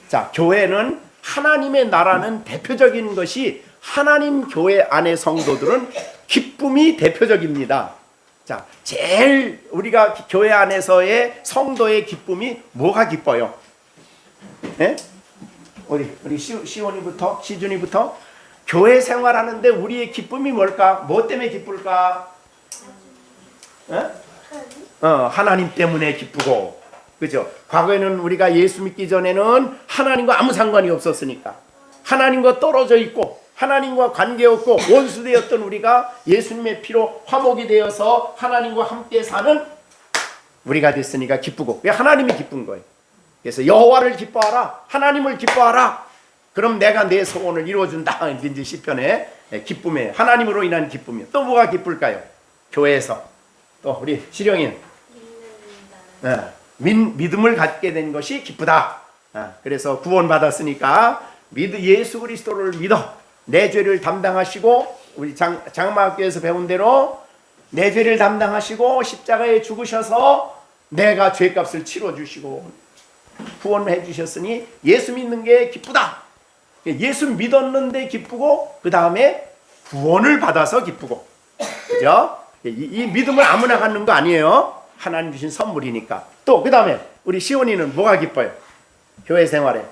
자, 교회는 하나님의 나라는 대표적인 것이 하나님 교회 안의 성도들은 기쁨이 대표적입니다. 자, 제일 우리가 교회 안에서의 성도의 기쁨이 뭐가 기뻐요? 예? 우리 시준이부터 교회 생활하는데 우리의 기쁨이 뭘까? 뭐 때문에 기쁠까? 예? 하나님 때문에 기쁘고, 그죠? 과거에는 우리가 예수 믿기 전에는 하나님과 아무 상관이 없었으니까 하나님과 떨어져 있고 하나님과 관계없고 원수되었던 우리가 예수님의 피로 화목이 되어서 하나님과 함께 사는 우리가 됐으니까 기쁘고, 왜 하나님이 기쁜 거예요. 그래서 여호와를 기뻐하라, 하나님을 기뻐하라, 그럼 내가 내 소원을 이루어준다. 이제 시편에 기쁨에 하나님으로 인한 기쁨이. 또 뭐가 기쁠까요? 교회에서 또 우리 시령인 믿음을 갖게 된 것이 기쁘다. 그래서 구원받았으니까 예수 그리스도를 믿어 내 죄를 담당하시고, 우리 장마학교에서 배운 대로 내 죄를 담당하시고 십자가에 죽으셔서 내가 죄값을 치러주시고 구원해 주셨으니 예수 믿는 게 기쁘다. 예수 믿었는데 기쁘고, 그 다음에 구원을 받아서 기쁘고, 그죠? 이 믿음을 아무나 갖는 거 아니에요. 하나님 주신 선물이니까. 또 그 다음에 우리 시온이는 뭐가 기뻐요? 교회 생활에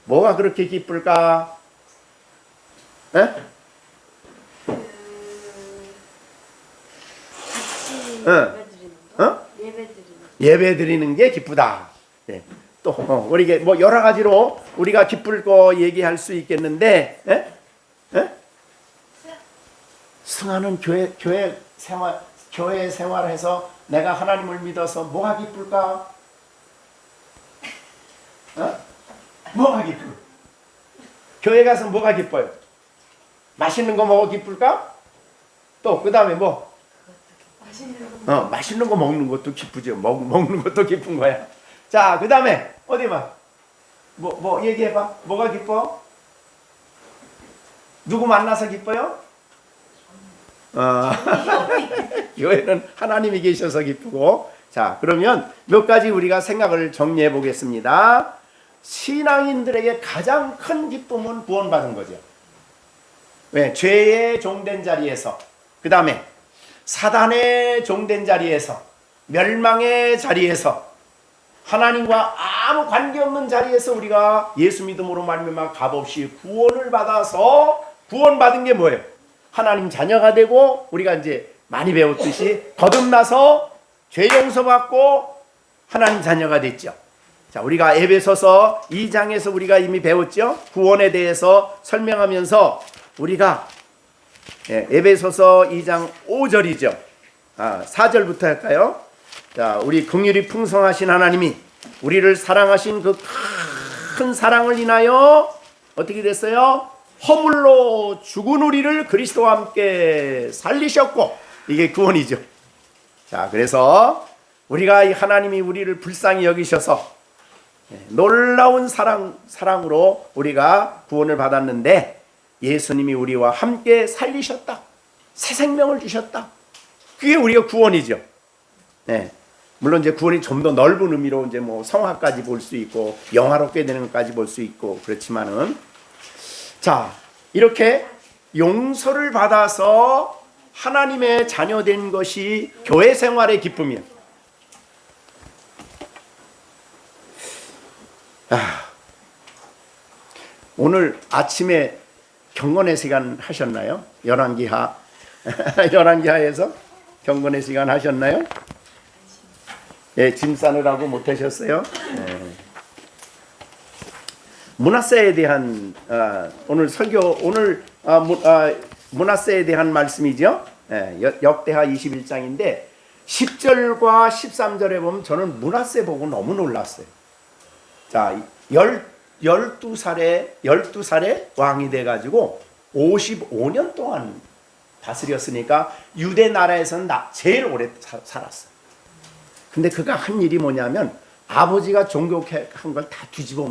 뭐가 그렇게 기쁠까? 에? 예배 드리는 게 기쁘다. 네. 또 우리 뭐 여러 가지로 우리가 기쁠 거 얘기할 수 있겠는데, 승하는 교회 생활해서 내가 하나님을 믿어서 뭐가 기쁠까? 뭐가 기쁠? 교회 가서 뭐가 기뻐요? 맛있는 거 먹어 기쁠까? 또 그 다음에 뭐? 맛있는 거 먹는 것도 기쁘죠. 먹는 것도 기쁜 거야. 자, 그 다음에 어디 봐. 뭐 얘기해봐. 뭐가 기뻐? 누구 만나서 기뻐요? 교회는 하나님이 계셔서 기쁘고. 자, 그러면 몇 가지 우리가 생각을 정리해 보겠습니다. 신앙인들에게 가장 큰 기쁨은 구원받은 거죠. 왜? 죄의 종된 자리에서, 그 다음에 사단의 종된 자리에서, 멸망의 자리에서, 하나님과 아무 관계없는 자리에서 우리가 예수 믿음으로 말미암아 값없이 구원을 받아서, 구원받은 게 뭐예요? 하나님 자녀가 되고, 우리가 이제 많이 배웠듯이 거듭나서 죄 용서받고 하나님 자녀가 됐죠. 자, 우리가 에베소서 2장에서 우리가 이미 배웠죠. 구원에 대해서 설명하면서 우리가 에베소서 2장 5절이죠. 4절부터 할까요? 자, 우리 긍휼이 풍성하신 하나님이 우리를 사랑하신 그 큰 사랑을 인하여 어떻게 됐어요? 허물로 죽은 우리를 그리스도와 함께 살리셨고, 이게 구원이죠. 자, 그래서 우리가 하나님이 우리를 불쌍히 여기셔서 놀라운 사랑으로 우리가 구원을 받았는데, 예수님이 우리와 함께 살리셨다. 새 생명을 주셨다. 그게 우리가 구원이죠. 네. 물론 이제 구원이 좀 더 넓은 의미로 이제 뭐 성화까지 볼 수 있고 영화롭게 되는 것까지 볼 수 있고 그렇지만은, 자, 이렇게 용서를 받아서 하나님의 자녀된 것이 교회 생활의 기쁨이에요. 오늘 아침에 경건의 시간 하셨나요? 열왕기하에서 경건의 시간 하셨나요? 예, 짐 싸느라고 못 하셨어요? 예. 므낫세에 대한 오늘 설교, 므낫세에 대한 말씀이죠. 예, 역대하 21장인데 10절과 13절에 보면 저는 므낫세 보고 너무 놀랐어요. 자, 12살에 왕이 돼가지고 55년 동안 다스렸으니까 유대 나라에서는 제일 오래 살았어요. 근데 그가 한 일이 뭐냐면 아버지가 종교한 걸 다 뒤집어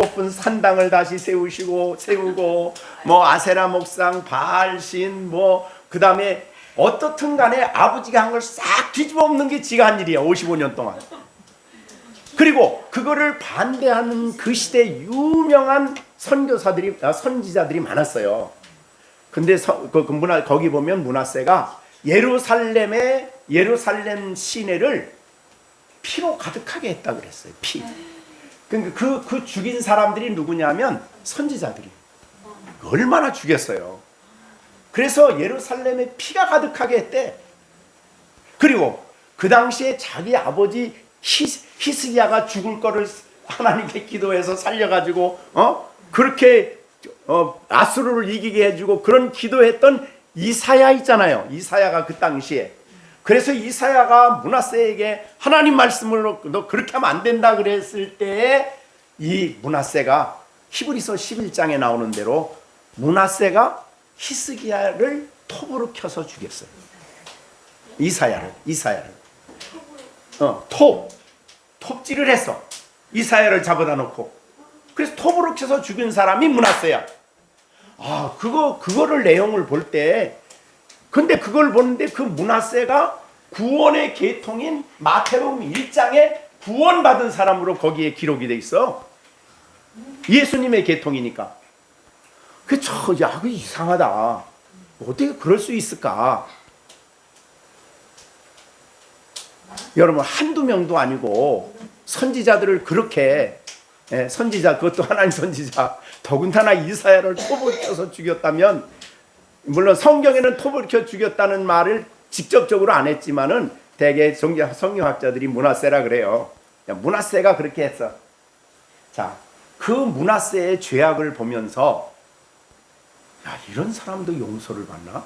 엎은 산당을 다시 세우고 뭐 아세라 목상, 바알신 뭐 그다음에 어떻든 간에 아버지가 한 걸 싹 뒤집어 엎는 게 지가 한 일이야. 55년 동안. 그리고 그거를 반대하는 그 시대 유명한 선지자들이 많았어요. 근데 거기 보면 므낫세가 예루살렘 시내를 피로 가득하게 했다 그랬어요. 피. 그러니까 그 죽인 사람들이 누구냐면 선지자들이. 얼마나 죽였어요. 그래서 예루살렘에 피가 가득하게 했대. 그리고 그 당시에 자기 아버지 히스기야가 죽을 거를 하나님께 기도해서 살려가지고 그렇게 아수르를 이기게 해주고 그런 기도했던 이사야 있잖아요. 이사야가 그 당시에. 그래서 이사야가 므낫세에게 하나님 말씀으로 너 그렇게 하면 안 된다 그랬을 때 이 므낫세가 히브리서 11장에 나오는 대로 므낫세가 히스기야를 톱으로 켜서 죽였어요. 이사야를 톱질을 했어. 이사야를 잡아다 놓고. 그래서 톱으로 켜서 죽인 사람이 므낫세야. 그거를 내용을 볼 때, 근데 그걸 보는데 그 므낫세가 구원의 계통인 마태복음 1장에 구원받은 사람으로 거기에 기록이 돼 있어. 예수님의 계통이니까. 그거 이상하다. 어떻게 그럴 수 있을까? 여러분, 한두 명도 아니고 선지자들을 그렇게, 선지자, 그것도 하나님 선지자, 더군다나 이사야를 톱을 켜서 죽였다면, 물론 성경에는 톱을 켜 죽였다는 말을 직접적으로 안 했지만은 대개 성경학자들이 므낫세라 그래요. 므낫세가 그렇게 했어. 자, 그 므낫세의 죄악을 보면서 이런 사람도 용서를 받나?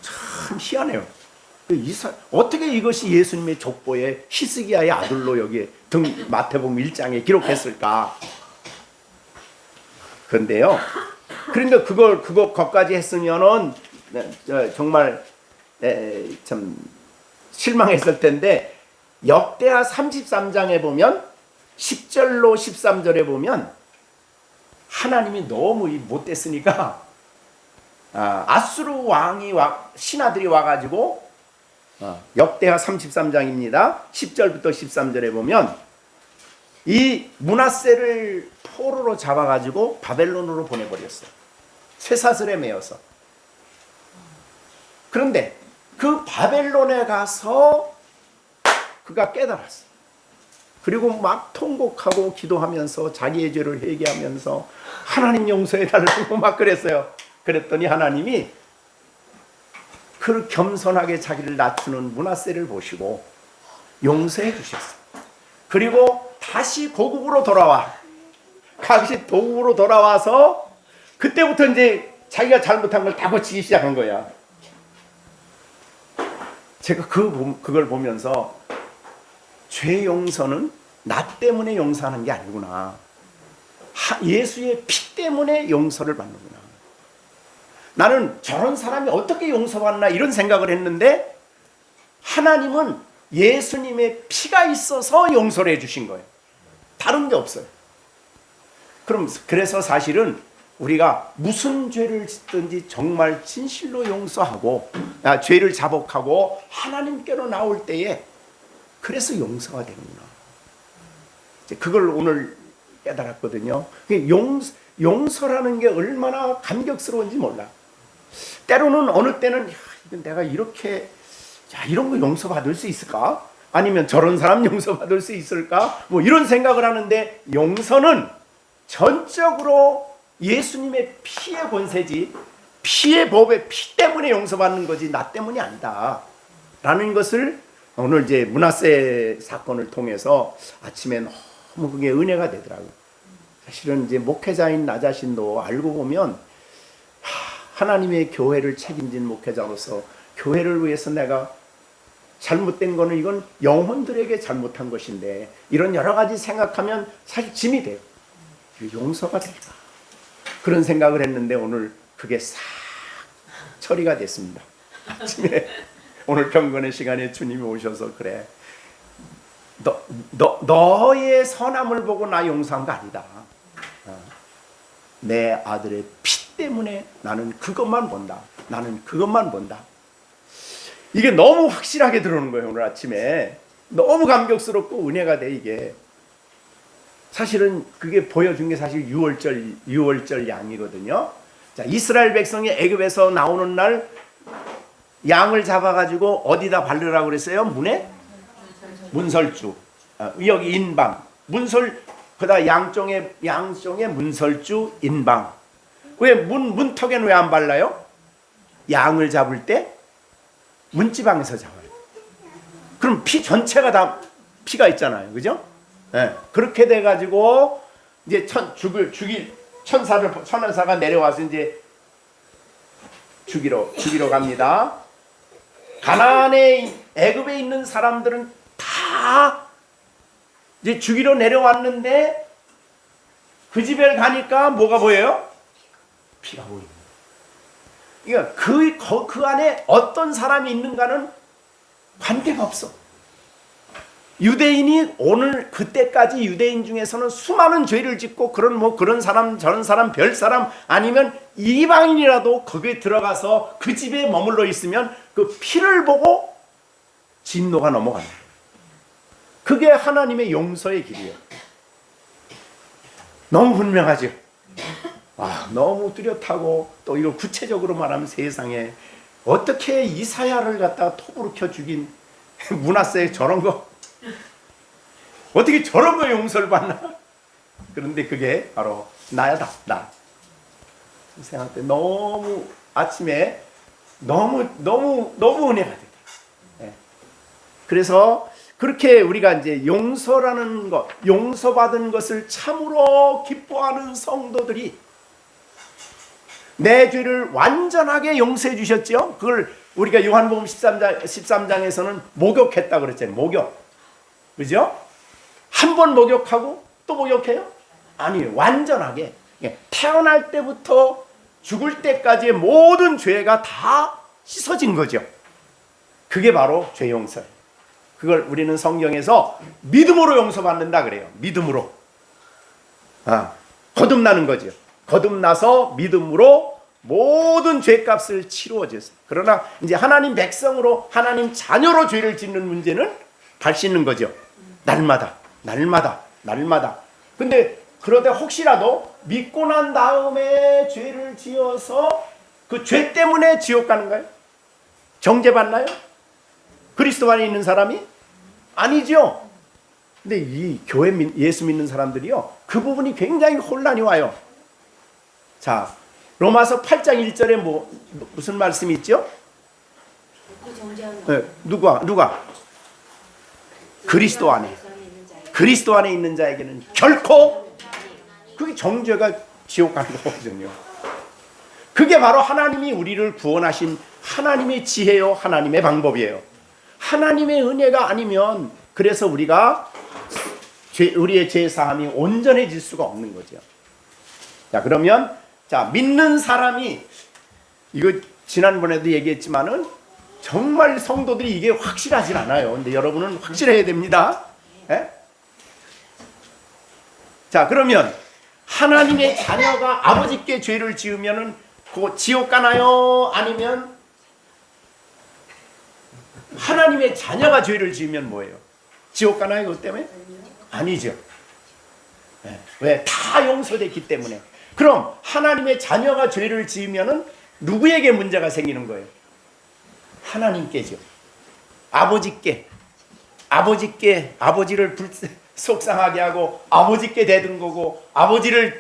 참 희한해요. 어떻게 이것이 예수님의 족보에 히스기야의 아들로 여기에 마태복음 1장에 기록했을까? 그런데요. 그런데 그거까지 했으면은 정말 참 실망했을 텐데 역대하 33장에 보면 10절로 13절에 보면 하나님이 너무 못됐으니까 아수르 왕이 신하들이 와가지고 역대하 33장입니다. 10절부터 13절에 보면 이 므낫세를 포로로 잡아가지고 바벨론으로 보내버렸어요. 쇠사슬에 매어서. 그런데 그 바벨론에 가서 그가 깨달았어. 그리고 막 통곡하고 기도하면서 자기의 죄를 회개하면서 하나님 용서해달라고 막 그랬어요. 그랬더니 하나님이 그 겸손하게 자기를 낮추는 므낫세를 보시고 용서해 주셨어요. 그리고 다시 고국으로 돌아와서 그때부터 이제 자기가 잘못한 걸 다 고치기 시작한 거야. 제가 그걸 보면서 죄 용서는 나 때문에 용서하는 게 아니구나. 예수의 피 때문에 용서를 받는구나. 나는 저런 사람이 어떻게 용서받나 이런 생각을 했는데 하나님은 예수님의 피가 있어서 용서를 해주신 거예요. 다른 게 없어요. 그래서 사실은 우리가 무슨 죄를 짓든지 정말 진실로 용서하고 죄를 자복하고 하나님께로 나올 때에 그래서 용서가 되는구나. 그걸 오늘 깨달았거든요. 용서라는 게 얼마나 감격스러운지 몰라. 때로는 어느 때는 내가 이렇게 이런 거 용서받을 수 있을까? 아니면 저런 사람 용서받을 수 있을까? 뭐 이런 생각을 하는데 용서는 전적으로 예수님의 피의 권세지 피의 법의 피 때문에 용서받는 거지 나 때문이 아니다 라는 것을 오늘 이제 므낫세 사건을 통해서 아침에 너무 그게 은혜가 되더라고요. 사실은 이제 목회자인 나 자신도 알고 보면 하나님의 교회를 책임진 목회자로서 교회를 위해서 내가 잘못된 거는 이건 영혼들에게 잘못한 것인데 이런 여러 가지 생각하면 사실 짐이 돼요. 용서가 될까? 그런 생각을 했는데 오늘 그게 싹 처리가 됐습니다. 아침에 오늘 경건의 시간에 주님이 오셔서 그래, 너의 선함을 보고 나 용서한 거 아니다. 내 아들의 피 때문에 나는 그것만 본다. 나는 그것만 본다. 이게 너무 확실하게 들어오는 거예요. 오늘 아침에 너무 감격스럽고 은혜가 돼. 이게 사실은 그게 보여준 게 사실 유월절 양이거든요. 자, 이스라엘 백성이 애굽에서 나오는 날 양을 잡아가지고 어디다 바르라고 그랬어요? 문에? 문설주. 여기 인방. 그다 양쪽에 문설주 인방. 왜 문턱에는 왜 안 발라요? 양을 잡을 때 문지방에서 잡아요. 그럼 피 전체가 다 피가 있잖아요, 그죠? 네. 그렇게 돼가지고 이제 천사가 내려와서 이제 죽이러 갑니다. 가나안에 애굽에 있는 사람들은 다 이제 죽이러 내려왔는데 그 집에 가니까 뭐가 보여요? 피가 보입니다. 그러니까 그 안에 어떤 사람이 있는가는 관계가 없어. 유대인이 오늘 그때까지 유대인 중에서는 수많은 죄를 짓고 그런 사람 저런 사람 별 사람 아니면 이방인이라도 거기에 들어가서 그 집에 머물러 있으면 그 피를 보고 진노가 넘어간다. 그게 하나님의 용서의 길이에요. 너무 분명하죠. 너무 뚜렷하고 또 이거 구체적으로 말하면 세상에 어떻게 이사야를 갖다가 톱으로 켜 죽인 므낫세 저런 거 어떻게 저런 거 용서를 받나? 그런데 그게 바로 나야다. 나. 생각할 때 너무 아침에 너무 은혜가 되다. 네. 그래서 그렇게 우리가 이제 용서라는 것, 용서받은 것을 참으로 기뻐하는 성도들이 내 죄를 완전하게 용서해 주셨죠. 그걸 우리가 요한복음 13장에서는 목욕했다 그랬잖아요. 목욕. 그죠? 한 번 목욕하고 또 목욕해요? 아니에요. 완전하게. 태어날 때부터 죽을 때까지의 모든 죄가 다 씻어진 거죠. 그게 바로 죄 용서예요. 그걸 우리는 성경에서 믿음으로 용서받는다 그래요. 믿음으로. 거듭나는 거죠. 거듭나서 믿음으로 모든 죄값을 치루어 줬어요. 그러나 이제 하나님 백성으로 하나님 자녀로 죄를 짓는 문제는 발 씻는 거죠. 날마다. 근데 그러다 혹시라도 믿고 난 다음에 죄를 지어서 그 죄 때문에 지옥 가는가요? 정죄받나요? 그리스도 안에 있는 사람이? 아니죠. 근데 이 교회 예수 믿는 사람들이요, 그 부분이 굉장히 혼란이 와요. 자, 로마서 8장 1절에 무슨 말씀이 있죠? 네, 누가? 그리스도 안에 있는 자에게는 결코 그게 정죄가 지옥 가는 거거든요. 그게 바로 하나님이 우리를 구원하신 하나님의 지혜요, 하나님의 방법이에요. 하나님의 은혜가 아니면 그래서 우리의 죄 사함이 온전해질 수가 없는 거죠. 자, 그러면 믿는 사람이, 이거 지난번에도 얘기했지만은 정말 성도들이 이게 확실하진 않아요. 근데 여러분은 확실해야 됩니다. 예? 자, 그러면 하나님의 자녀가 아버지께 죄를 지으면은 그 지옥 가나요? 아니면 하나님의 자녀가 죄를 지으면 뭐예요? 지옥 가나요? 그것 때문에? 아니죠. 예. 왜? 다 용서됐기 때문에. 그럼 하나님의 자녀가 죄를 지으면은 누구에게 문제가 생기는 거예요? 하나님께죠. 아버지를 속상하게 하고 아버지께 대든 거고 아버지를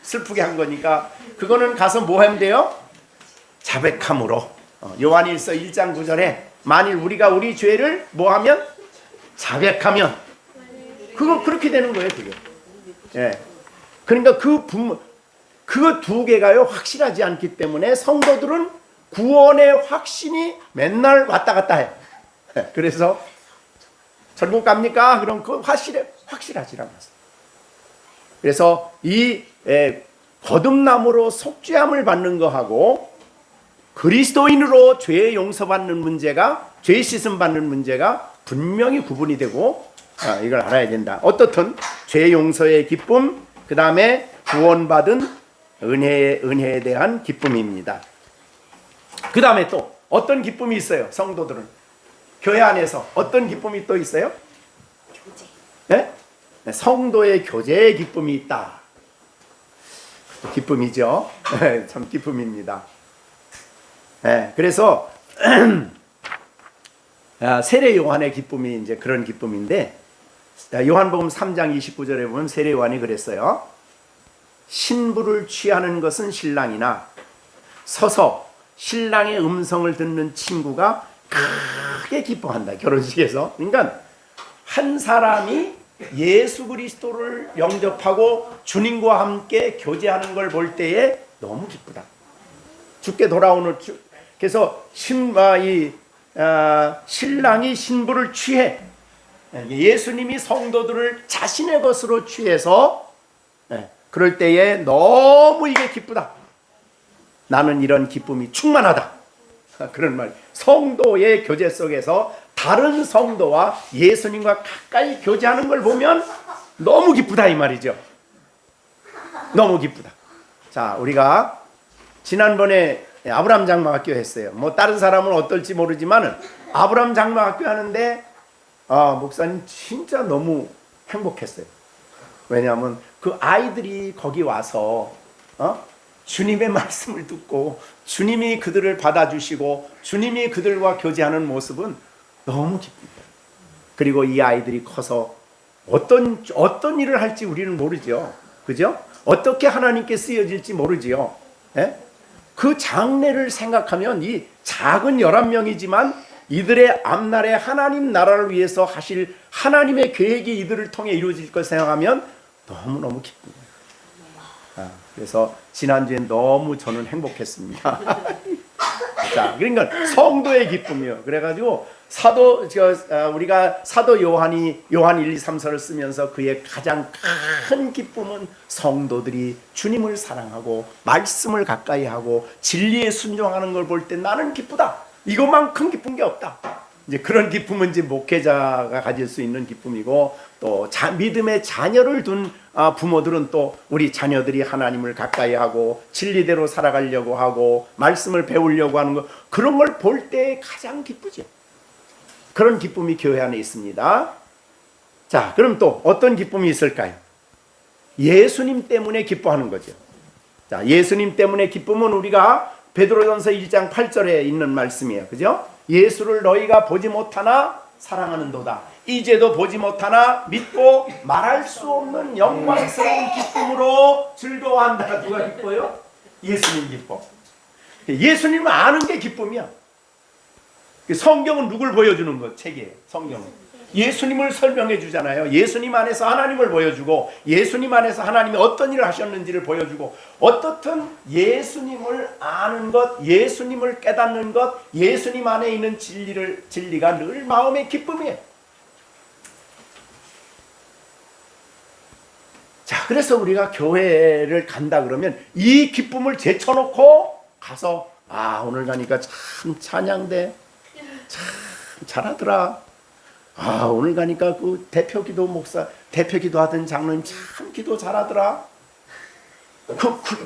슬프게 한 거니까 그거는 가서 뭐 하면 돼요? 자백함으로. 요한일서 1장 9절에 만일 우리가 우리 죄를 뭐 하면? 자백하면 그거 그렇게 되는 거예요, 그게. 예. 그러니까 그 두 개가요 확실하지 않기 때문에 성도들은 구원의 확신이 맨날 왔다 갔다 해요. 그래서 천국 갑니까? 그럼 그 확실하지 않았어요. 그래서 이 거듭남으로 속죄함을 받는 거하고 그리스도인으로 죄 용서받는 문제가, 죄 씻음 받는 문제가 분명히 구분이 되고 이걸 알아야 된다. 어떻든 죄 용서의 기쁨, 그 다음에 구원받은 은혜에 대한 기쁨입니다. 그 다음에 또 어떤 기쁨이 있어요? 성도들은 교회 안에서 어떤 기쁨이 또 있어요? 교제. 네? 성도의 교제의 기쁨이 있다. 기쁨이죠. 참 기쁨입니다. 네, 그래서 세례 요한의 기쁨이 이제 그런 기쁨인데, 요한복음 3장 29절에 보면 세례 요한이 그랬어요. 신부를 취하는 것은 신랑이나 서서 신랑의 음성을 듣는 친구가 크게 기뻐한다. 결혼식에서. 그러니까 한 사람이 예수 그리스도를 영접하고 주님과 함께 교제하는 걸 볼 때에 너무 기쁘다. 주께 돌아오는 그래서 신랑이 신부를 취해, 예수님이 성도들을 자신의 것으로 취해서 그럴 때에 너무 이게 기쁘다. 나는 이런 기쁨이 충만하다. 그런 말. 성도의 교제 속에서 다른 성도와 예수님과 가까이 교제하는 걸 보면 너무 기쁘다 이 말이죠. 너무 기쁘다. 자, 우리가 지난번에 아브라함 장막학교 했어요. 뭐 다른 사람은 어떨지 모르지만은 아브라함 장막학교 하는데 목사님 진짜 너무 행복했어요. 왜냐하면 그 아이들이 거기 와서 주님의 말씀을 듣고 주님이 그들을 받아주시고 주님이 그들과 교제하는 모습은 너무 기쁩니다. 그리고 이 아이들이 커서 어떤 일을 할지 우리는 모르죠. 그죠? 어떻게 하나님께 쓰여질지 모르지요. 예? 그 장래를 생각하면 이 작은 11명이지만 이들의 앞날에 하나님 나라를 위해서 하실 하나님의 계획이 이들을 통해 이루어질 걸 생각하면 너무너무 기쁩니다. 그래서 지난주에 너무 저는 행복했습니다. 자, 그러니까 성도의 기쁨이요. 그래가지고 우리가 사도 요한이 요한 1, 2, 3서를 쓰면서 그의 가장 큰 기쁨은 성도들이 주님을 사랑하고 말씀을 가까이 하고 진리에 순종하는 걸 볼 때 나는 기쁘다. 이것만큼 기쁜 게 없다. 이제 그런 기쁨은 이제 목회자가 가질 수 있는 기쁨이고, 또 믿음의 자녀를 둔 부모들은 또 우리 자녀들이 하나님을 가까이 하고 진리대로 살아가려고 하고 말씀을 배우려고 하는 거, 그런 걸 볼 때 가장 기쁘죠. 그런 기쁨이 교회 안에 있습니다. 자, 그럼 또 어떤 기쁨이 있을까요? 예수님 때문에 기뻐하는 거죠. 자, 예수님 때문에 기쁨은 우리가 베드로전서 1장 8절에 있는 말씀이에요. 그죠? 예수를 너희가 보지 못하나 사랑하는도다. 이제도 보지 못하나 믿고 말할 수 없는 영광스러운 기쁨으로 즐거워한다. 누가 기뻐요? 예수님 기뻐. 예수님을 아는 게 기쁨이야. 성경은 누굴 보여주는 것 책이에요. 성경은 예수님을 설명해 주잖아요. 예수님 안에서 하나님을 보여주고 예수님 안에서 하나님이 어떤 일을 하셨는지를 보여주고, 어떻든 예수님을 아는 것, 예수님을 깨닫는 것, 예수님 안에 있는 진리가 늘 마음의 기쁨이에요. 자, 그래서 우리가 교회를 간다 그러면 이 기쁨을 제쳐놓고 가서 오늘 가니까 참 찬양대 참 잘하더라. 오늘 가니까 그 대표 기도하던 장로님 참 기도 잘하더라.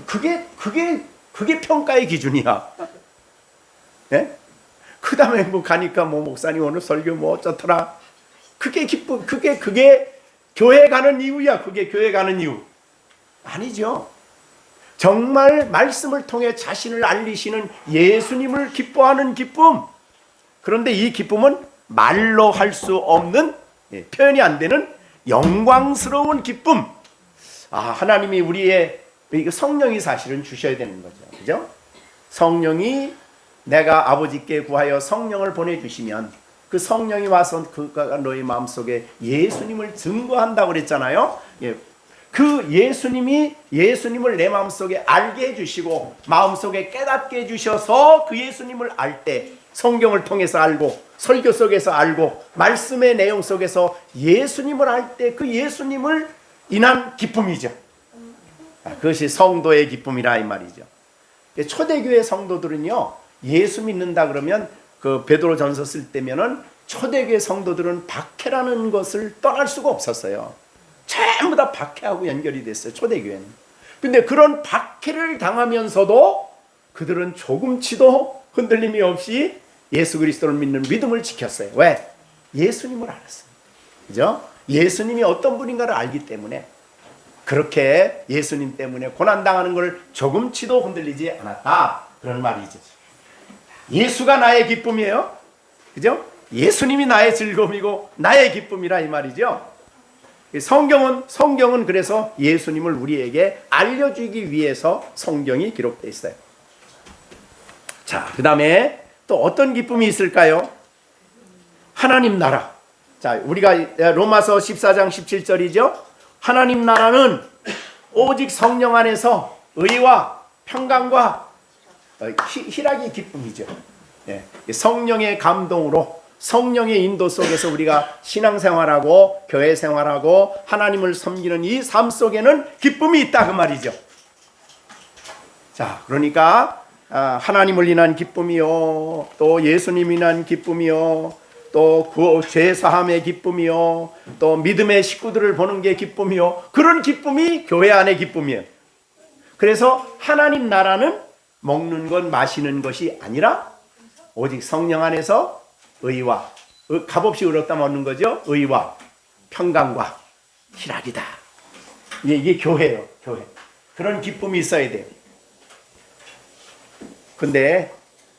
그게 평가의 기준이야. 예? 그 다음에 뭐 가니까 목사님 오늘 설교 어쩌더라. 그게 기쁨, 그게 교회 가는 이유야. 그게 교회 가는 이유. 아니죠. 정말 말씀을 통해 자신을 알리시는 예수님을 기뻐하는 기쁨. 그런데 이 기쁨은 말로 할 수 없는, 표현이 안 되는 영광스러운 기쁨. 하나님이 우리의 성령이 사실은 주셔야 되는 거죠. 그죠? 성령이, 내가 아버지께 구하여 성령을 보내주시면 그 성령이 와서 그가 너희 마음속에 예수님을 증거한다고 그랬잖아요. 그 예수님을 내 마음속에 알게 해주시고 마음속에 깨닫게 해주셔서 그 예수님을 알 때, 성경을 통해서 알고 설교 속에서 알고 말씀의 내용 속에서 예수님을 알 때 그 예수님을 인한 기쁨이죠. 그것이 성도의 기쁨이라 이 말이죠. 초대교회 성도들은요, 예수 믿는다 그러면 그 베드로전서 쓸 때면은 초대교회 성도들은 박해라는 것을 떠날 수가 없었어요. 전부 다 박해하고 연결이 됐어요, 초대교회는. 근데 그런 박해를 당하면서도 그들은 조금치도 흔들림이 없이 예수 그리스도를 믿는 믿음을 지켰어요. 왜? 예수님을 알았어요. 그죠? 예수님이 어떤 분인가를 알기 때문에 그렇게 예수님 때문에 고난당하는 걸 조금치도 흔들리지 않았다. 그런 말이죠. 예수가 나의 기쁨이에요. 그죠? 예수님이 나의 즐거움이고 나의 기쁨이라 이 말이죠. 성경은 그래서 예수님을 우리에게 알려주기 위해서 성경이 기록되어 있어요. 자, 그 다음에 또 어떤 기쁨이 있을까요? 하나님 나라. 자, 우리가 로마서 14장 17절이죠. 하나님 나라는 오직 성령 안에서 의와 평강과 희락이 기쁨이죠. 예, 성령의 감동으로 성령의 인도 속에서 우리가 신앙생활하고 교회생활하고 하나님을 섬기는 이 삶 속에는 기쁨이 있다 그 말이죠. 자, 그러니까 하나님을 인한 기쁨이요, 또 예수님 인한 기쁨이요, 또 죄사함의 기쁨이요, 또 믿음의 식구들을 보는 게 기쁨이요, 그런 기쁨이 교회 안의 기쁨이에요. 그래서 하나님 나라는 먹는 것 마시는 것이 아니라 오직 성령 안에서 의와, 값없이 얻었다 먹는 거죠. 의와 평강과 희락이다. 이게 교회예요. 교회. 그런 기쁨이 있어야 돼요. 근데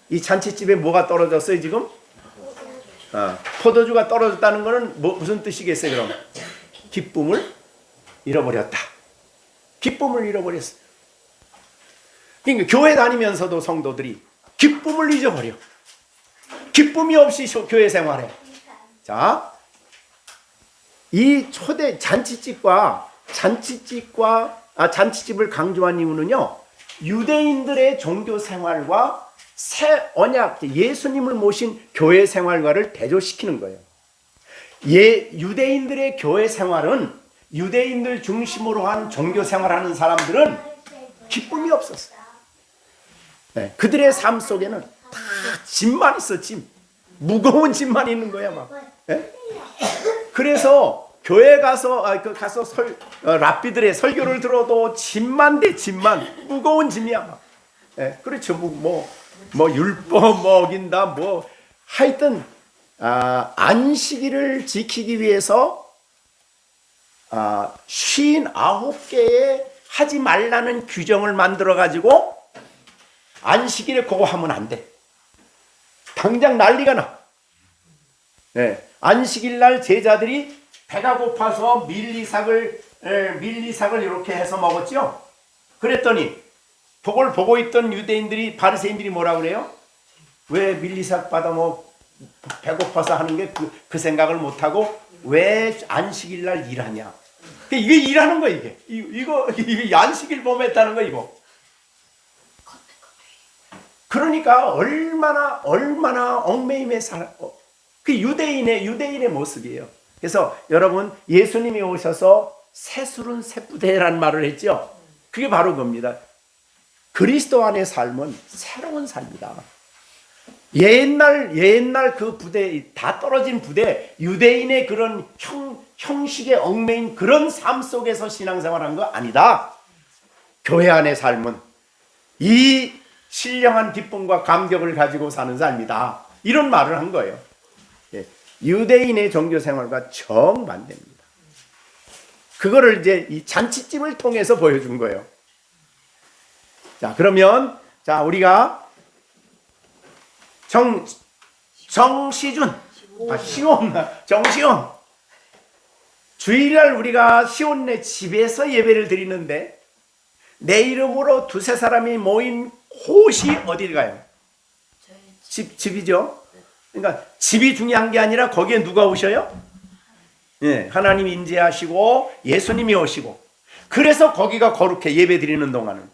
이 잔치집에 뭐가 떨어졌어요 지금? 포도주가 떨어졌다는 거는 무슨 뜻이겠어요 그럼? 기쁨을 잃어버렸다. 기쁨을 잃어버렸어요. 그러니까 교회 다니면서도 성도들이 기쁨을 잊어버려. 기쁨이 없이 교회 생활해. 자, 이 초대 잔치집을 강조한 이유는요, 유대인들의 종교 생활과 새 언약, 예수님을 모신 교회 생활과를 대조시키는 거예요. 유대인들의 교회 생활은 유대인들 중심으로 한 종교 생활하는 사람들은 기쁨이 없었어요. 네, 그들의 삶 속에는 다 짐만 있어, 짐. 무거운 짐만 있는 거야, 막. 네? 그래서 교회 가서 랍비들의 설교를 들어도 짐만 돼, 짐만. 무거운 짐이야, 막. 네? 그렇죠. 뭐 율법 어긴다, 하여튼, 안식일을 지키기 위해서, 59개의 하지 말라는 규정을 만들어가지고, 안식일에 그거 하면 안 돼. 당장 난리가 나. 네. 안식일 날 제자들이 배가 고파서 밀리삭을 이렇게 해서 먹었죠. 그랬더니 그걸 보고 있던 유대인들이, 바리새인들이 뭐라 그래요? 왜 밀리삭 받아 배고파서 하는 게 그 생각을 못 하고 왜 안식일 날 일하냐? 이게 일하는 거야, 이게. 이거 안식일 범했다는 거 이거. 그러니까 얼마나 얽매임에 그 유대인의 모습이에요. 그래서 여러분, 예수님이 오셔서 새술은 새부대라는 말을 했죠. 그게 바로 그겁니다. 그리스도 안의 삶은 새로운 삶이다. 옛날 그 부대, 다 떨어진 부대, 유대인의 그런 형식에 얽매인 그런 삶 속에서 신앙생활한 거 아니다. 교회 안의 삶은 이 신령한 기쁨과 감격을 가지고 사는 삶이다. 이런 말을 한 거예요. 유대인의 종교 생활과 정반대입니다. 그거를 이제 이 잔치집을 통해서 보여준 거예요. 자, 그러면 우리가 정시온 주일날 우리가 시온네 집에서 예배를 드리는데 내 이름으로 두세 사람이 모인 곳이 어딜 가요? 집이죠. 그러니까 집이 중요한 게 아니라 거기에 누가 오셔요? 네, 하나님 임재하시고 예수님이 오시고, 그래서 거기가 거룩해. 예배 드리는 동안은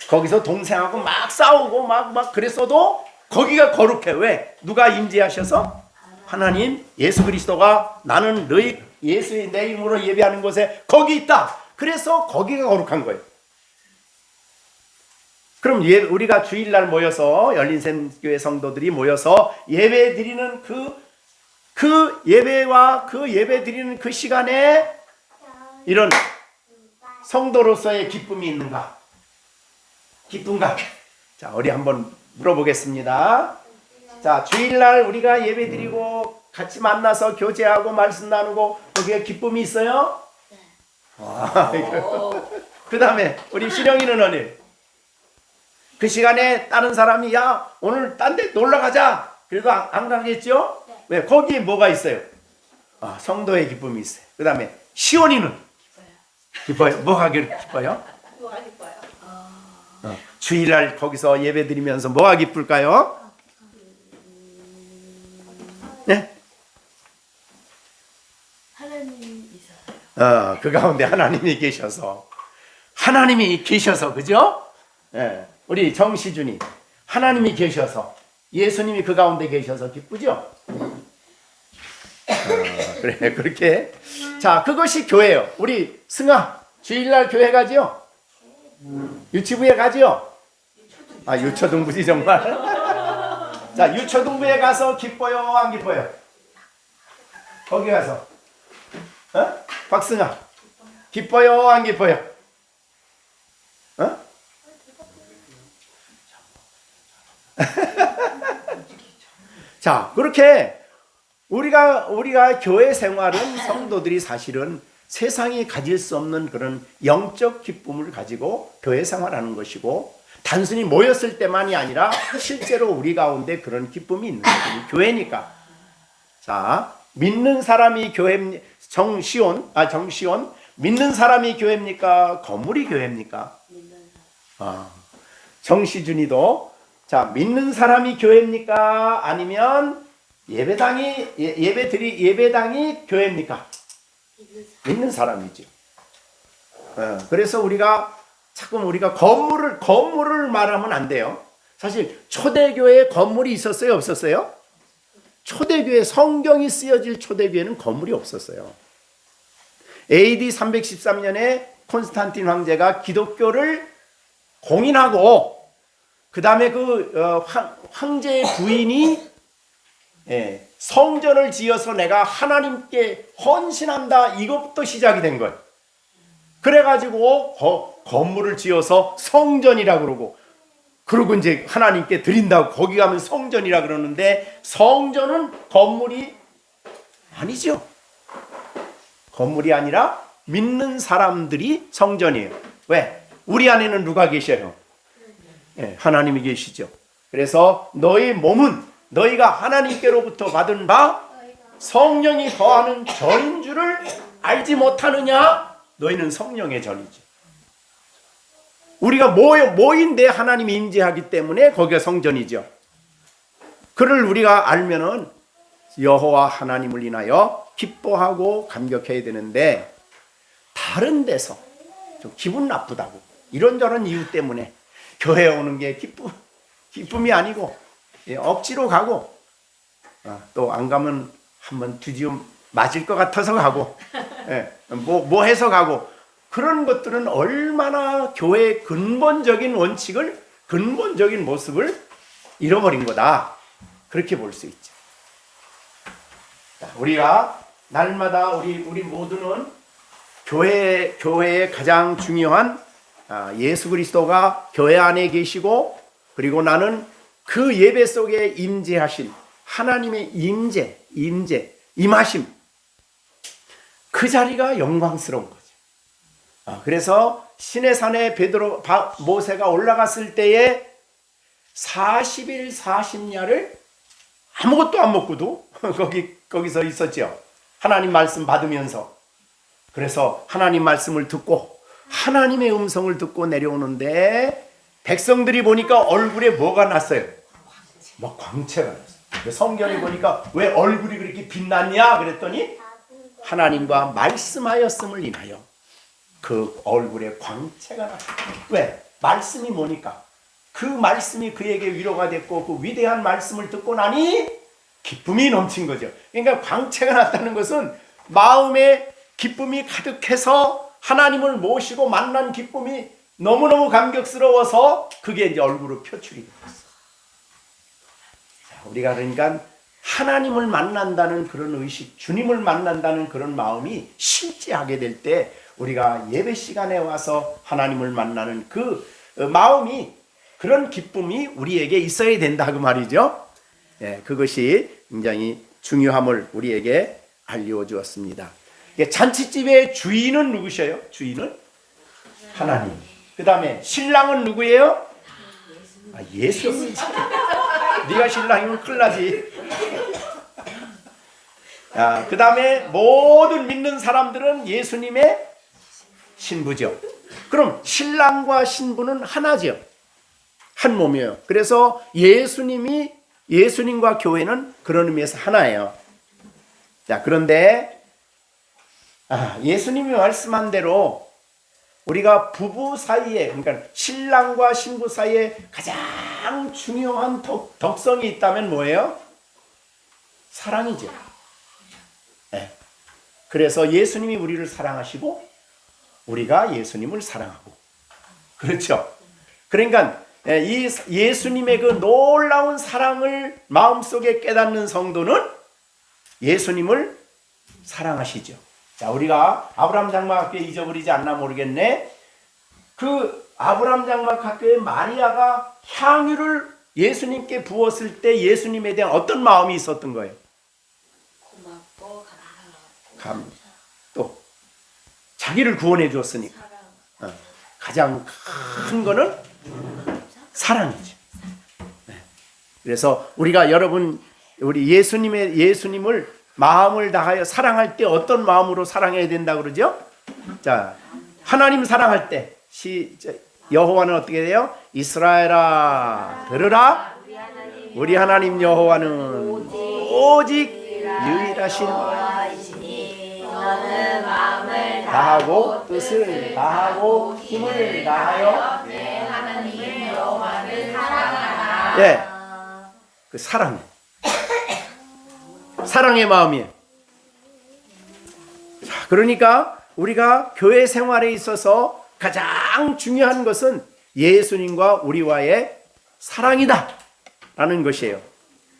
거기서 동생하고 막 싸우고 막 그랬어도 거기가 거룩해. 왜? 누가 임재하셔서? 하나님, 예수 그리스도가 나는 너희 예수의 내 이름으로 예배하는 곳에 거기 있다. 그래서 거기가 거룩한 거예요. 그럼 우리가 주일날 모여서 열린샘교회 성도들이 모여서 예배 드리는 그 예배와 그 예배 드리는 그 시간에 이런 성도로서의 기쁨이 있는가? 기쁜가? 자, 우리 한번 물어보겠습니다. 자, 주일날 우리가 예배 드리고 같이 만나서 교제하고 말씀 나누고 거기에 기쁨이 있어요? 그 다음에 우리 신영이는 어디? 그 시간에 다른 사람이 야 오늘 딴 데 놀러 가자. 그래도 안 가겠죠? 네. 왜? 거기에 뭐가 있어요? 성도의 기쁨이 있어요. 그 다음에 시온이는? 기뻐요. 뭐가 기뻐요? 뭐가 기뻐요? 주일날 거기서 예배 드리면서 뭐가 기쁠까요? 네? 하나님이 있어요. 그 가운데 하나님이 계셔서 그죠? 네. 우리 정시준이 하나님이 계셔서 예수님이 그 가운데 계셔서 기쁘죠? 그래 그렇게 자 그것이 교회예요. 우리 승아 주일날 교회 가지요? 유치부에 가지요? 유초등부지 정말. 자 유초등부에 가서 기뻐요 안 기뻐요? 거기 가서 박승아 기뻐요 안 기뻐요? 자 그렇게 우리가 교회 생활은 성도들이 사실은 세상이 가질 수 없는 그런 영적 기쁨을 가지고 교회 생활하는 것이고 단순히 모였을 때만이 아니라 실제로 우리 가운데 그런 기쁨이 있는 것이 교회니까. 자 믿는 사람이 정시온 믿는 사람이 교회입니까? 건물이 교회입니까? 정시준이도 자 믿는 사람이 교회입니까? 아니면 예배당이 교회입니까? 믿는 사람이죠. 그래서 우리가 건물을 말하면 안 돼요. 사실 초대교회에 건물이 있었어요, 없었어요? 초대교회 성경이 쓰여질 초대교회는 건물이 없었어요. AD 313년에 콘스탄틴 황제가 기독교를 공인하고 그 다음에 황제의 부인이 성전을 지어서 내가 하나님께 헌신한다 이것부터 시작이 된 거예요. 그래가지고 건물을 지어서 성전이라고 그러고 이제 하나님께 드린다고 거기 가면 성전이라 그러는데 성전은 건물이 아니죠. 건물이 아니라 믿는 사람들이 성전이에요. 왜? 우리 안에는 누가 계셔요? 하나님이 계시죠. 그래서 너희 몸은 너희가 하나님께로부터 받은 바 성령이 거하는 전인 줄을 알지 못하느냐? 너희는 성령의 전이지. 우리가 모인데 하나님이 임재하기 때문에 거기가 성전이죠. 그를 우리가 알면은 여호와 하나님을 인하여 기뻐하고 감격해야 되는데 다른 데서 좀 기분 나쁘다고 이런저런 이유 때문에 교회에 오는 게 기쁨이 아니고 억지로 가고 또 안 가면 한번 뒤지움 맞을 것 같아서 가고 뭐 해서 가고 그런 것들은 얼마나 교회의 근본적인 원칙을 근본적인 모습을 잃어버린 거다 그렇게 볼 수 있죠. 우리가 날마다 우리 모두는 교회의 가장 중요한 예수 그리스도가 교회 안에 계시고 그리고 나는 그 예배 속에 임재하신 하나님의 임하심 그 자리가 영광스러운 거죠. 그래서 시내산에 모세가 올라갔을 때에 40일 40야를 아무것도 안 먹고도 거기서 있었죠. 하나님 말씀 받으면서. 그래서 하나님 말씀을 듣고 하나님의 음성을 듣고 내려오는데 백성들이 보니까 얼굴에 뭐가 났어요? 뭐 광채가 났어요. 성경에 보니까 왜 얼굴이 그렇게 빛났냐 그랬더니 하나님과 말씀하였음을 인하여 그 얼굴에 광채가 났어요. 왜? 말씀이 뭐니까? 그 말씀이 그에게 위로가 됐고 그 위대한 말씀을 듣고 나니 기쁨이 넘친 거죠. 그러니까 광채가 났다는 것은 마음에 기쁨이 가득해서 하나님을 모시고 만난 기쁨이 너무너무 감격스러워서 그게 이제 얼굴로 표출이 됐어. 우리가 그러니까 하나님을 만난다는 그런 의식, 주님을 만난다는 그런 마음이 실제하게 될 때 우리가 예배 시간에 와서 하나님을 만나는 그 마음이, 그런 기쁨이 우리에게 있어야 된다 그 말이죠. 예, 그것이 굉장히 중요함을 우리에게 알려주었습니다. 잔치집의 주인은 누구셔요? 주인은 하나님. 그 다음에 신랑은 누구예요? 예수. 네가 신랑이면 큰일 나지. 그 다음에 모든 믿는 사람들은 예수님의 신부죠. 그럼 신랑과 신부는 하나죠. 한 몸이에요. 그래서 예수님과 교회는 그런 의미에서 하나예요. 자, 그런데 예수님이 말씀한 대로 우리가 부부 사이에, 그러니까 신랑과 신부 사이에 가장 중요한 덕성이 있다면 뭐예요? 사랑이죠. 네. 그래서 예수님이 우리를 사랑하시고 우리가 예수님을 사랑하고, 그렇죠. 그러니까 이 예수님의 그 놀라운 사랑을 마음속에 깨닫는 성도는 예수님을 사랑하시죠. 자, 우리가 아브라함 장막학교에 잊어버리지 않나 모르겠네. 그 아브라함 장막학교에 마리아가 향유를 예수님께 부었을 때 예수님에 대한 어떤 마음이 있었던 거예요? 고맙고 또 자기를 구원해 주었으니까 가장 큰 거는 사랑이죠. 네. 그래서 우리가 우리 예수님을 마음을 다하여 사랑할 때 어떤 마음으로 사랑해야 된다 그러죠? 자, 하나님 사랑할 때 여호와는 어떻게 돼요? 이스라엘아 들으라, 우리 하나님 여호와는 오직 유일하신 너는 마음을 다하고 뜻을 다하고 힘을 다하여 내 하나님 여호와를 사랑하라. 예, 그 사랑의 마음이에요. 자, 그러니까 우리가 교회 생활에 있어서 가장 중요한 것은 예수님과 우리와의 사랑이다 라는 것이에요.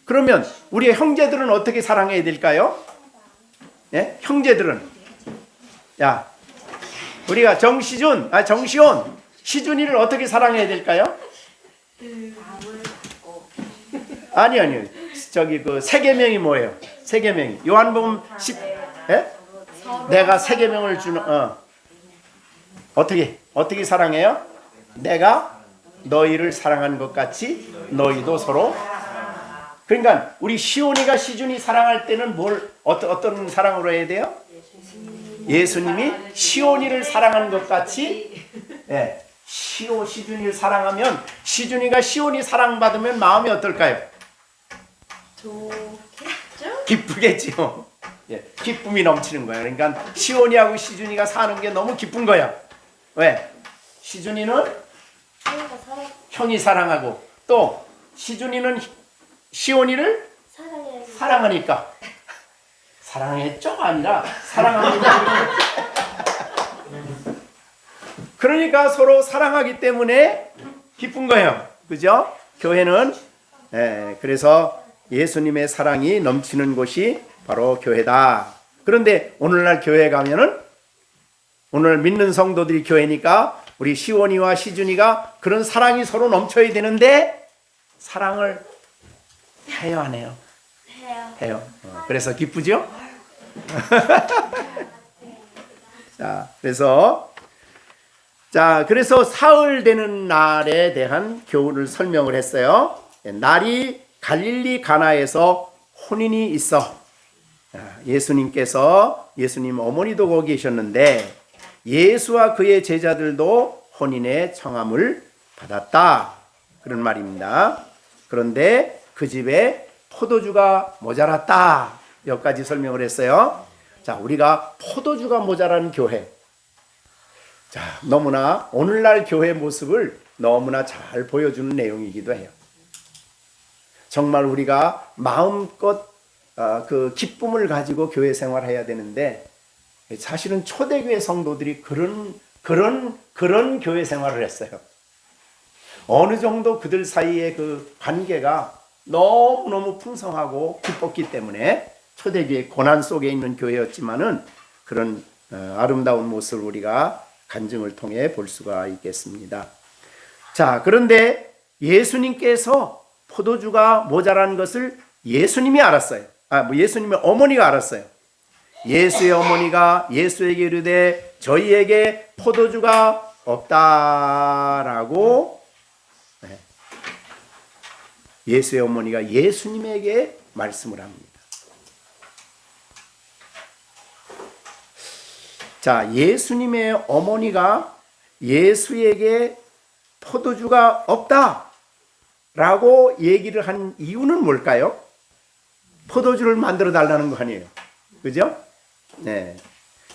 그러면 우리의 형제들은 어떻게 사랑해야 될까요? 예? 형제들은, 야, 우리가 정시온, 시준이를 어떻게 사랑해야 될까요? 아니요. 저기 그 세계명이 뭐예요? 세계명이 요한복음 10, 예? 내가 세계명을 주는, 어떻게 사랑해요? 내가 너희를 사랑한 것 같이 너희도 서로. 그러니까 우리 시온이가 시준이 사랑할 때는 어떤 사랑으로 해야 돼요? 예수님이 시온이를 사랑한 것 같이, 예, 시준이를 사랑하면 시준이가 시온이 사랑받으면 마음이 어떨까요? 좋겠죠? 기쁘겠지요. 예, 기쁨이 넘치는 거예요. 그러니까 시온이하고 시준이가 사는 게 너무 기쁜 거야. 왜? 시준이는 형이 사랑하고 또 시준이는 시온이를 사랑하니까. 사랑했죠가 아니라 사랑합니다. 그러니까 서로 사랑하기 때문에 기쁜 거예요. 그죠? 교회는, 그래서 예수님의 사랑이 넘치는 곳이 바로 교회다. 그런데 오늘날 교회 가면은, 오늘 믿는 성도들이 교회니까 우리 시온이와 시준이가 그런 사랑이 서로 넘쳐야 되는데 사랑을 해요, 안 해요? 해요. 그래서 기쁘죠? 그래서 사흘 되는 날에 대한 교훈을 설명을 했어요. 날이 갈릴리 가나에서 혼인이 있어. 예수님 어머니도 거기 계셨는데 예수와 그의 제자들도 혼인의 청함을 받았다. 그런 말입니다. 그런데 그 집에 포도주가 모자랐다. 여기까지 설명을 했어요. 자, 우리가 포도주가 모자란 교회. 자, 너무나 오늘날 교회 모습을 너무나 잘 보여주는 내용이기도 해요. 정말 우리가 마음껏 그 기쁨을 가지고 교회 생활해야 되는데 사실은 초대교회 성도들이 그런 그런 교회 생활을 했어요. 어느 정도 그들 사이의 그 관계가 너무너무 풍성하고 기뻤기 때문에 초대교회 고난 속에 있는 교회였지만은 그런 아름다운 모습을 우리가 간증을 통해 볼 수가 있겠습니다. 자, 그런데 예수님께서 포도주가 모자란 것을 예수님이 알았어요. 예수님의 어머니가 알았어요. 예수의 어머니가 예수에게 이르되 저희에게 포도주가 없다라고 예수의 어머니가 예수님에게 말씀을 합니다. 자, 예수님의 어머니가 예수에게 포도주가 없다라고 얘기를 한 이유는 뭘까요? 포도주를 만들어 달라는 거 아니에요. 그죠? 네.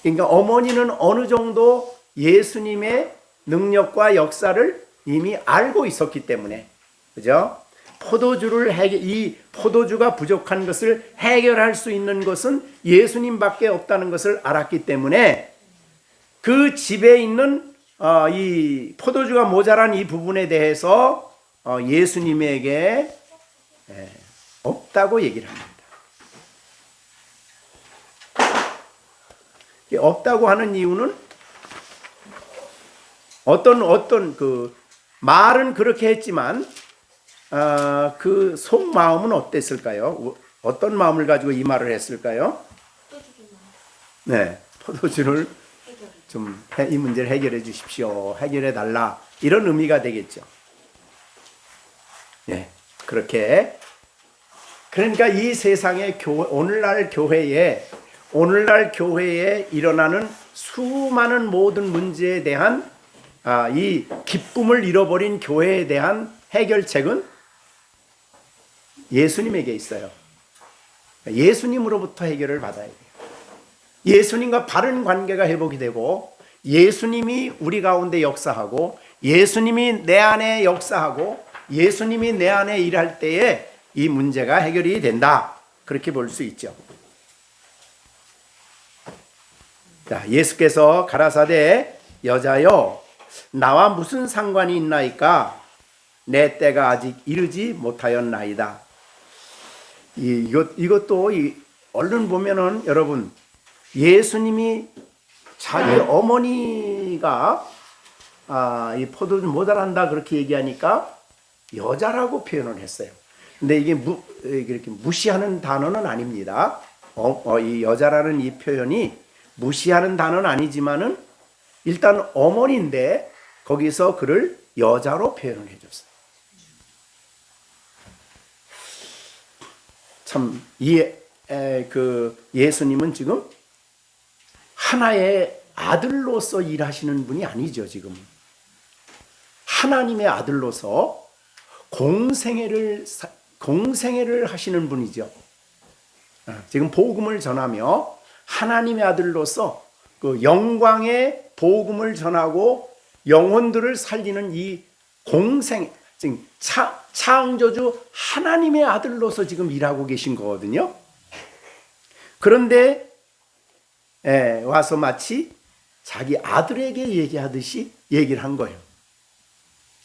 그러니까 어머니는 어느 정도 예수님의 능력과 역사를 이미 알고 있었기 때문에, 그죠? 이 포도주가 부족한 것을 해결할 수 있는 것은 예수님밖에 없다는 것을 알았기 때문에 그 집에 있는 이 포도주가 모자란 이 부분에 대해서 예수님에게 없다고 얘기를 합니다. 없다고 하는 이유는 어떤 그 말은 그렇게 했지만 그 속마음은 어땠을까요? 어떤 마음을 가지고 이 말을 했을까요? 네, 포도주를 좀 이 문제를 해결해 주십시오. 해결해 달라. 이런 의미가 되겠죠. 네, 그렇게. 그러니까 이 세상의 오늘날 교회에 일어나는 수많은 모든 문제에 대한 이 기쁨을 잃어버린 교회에 대한 해결책은 예수님에게 있어요. 예수님으로부터 해결을 받아야 돼요. 예수님과 바른 관계가 회복이 되고 예수님이 우리 가운데 역사하고 예수님이 내 안에 역사하고 예수님이 내 안에 일할 때에 이 문제가 해결이 된다. 그렇게 볼 수 있죠. 자, 예수께서 가라사대 여자여 나와 무슨 상관이 있나이까 내 때가 아직 이르지 못하였나이다. 이것도 얼른 보면은 여러분 예수님이 자기 어머니가 이 포도주 모자란다 그렇게 얘기하니까 여자라고 표현을 했어요. 근데 이게 이렇게 무시하는 단어는 아닙니다. 이 여자라는 이 표현이 무시하는 단어는 아니지만은 일단 어머니인데 거기서 그를 여자로 표현을 해줬어요. 참 예수님은 지금 하나의 아들로서 일하시는 분이 아니죠. 지금 하나님의 아들로서 공생애를 하시는 분이죠. 지금 복음을 전하며 하나님의 아들로서 그 영광의 복음을 전하고 영혼들을 살리는 이 공생, 지금 창조주 하나님의 아들로서 지금 일하고 계신 거거든요. 그런데 와서 마치 자기 아들에게 얘기하듯이 얘기를 한 거예요.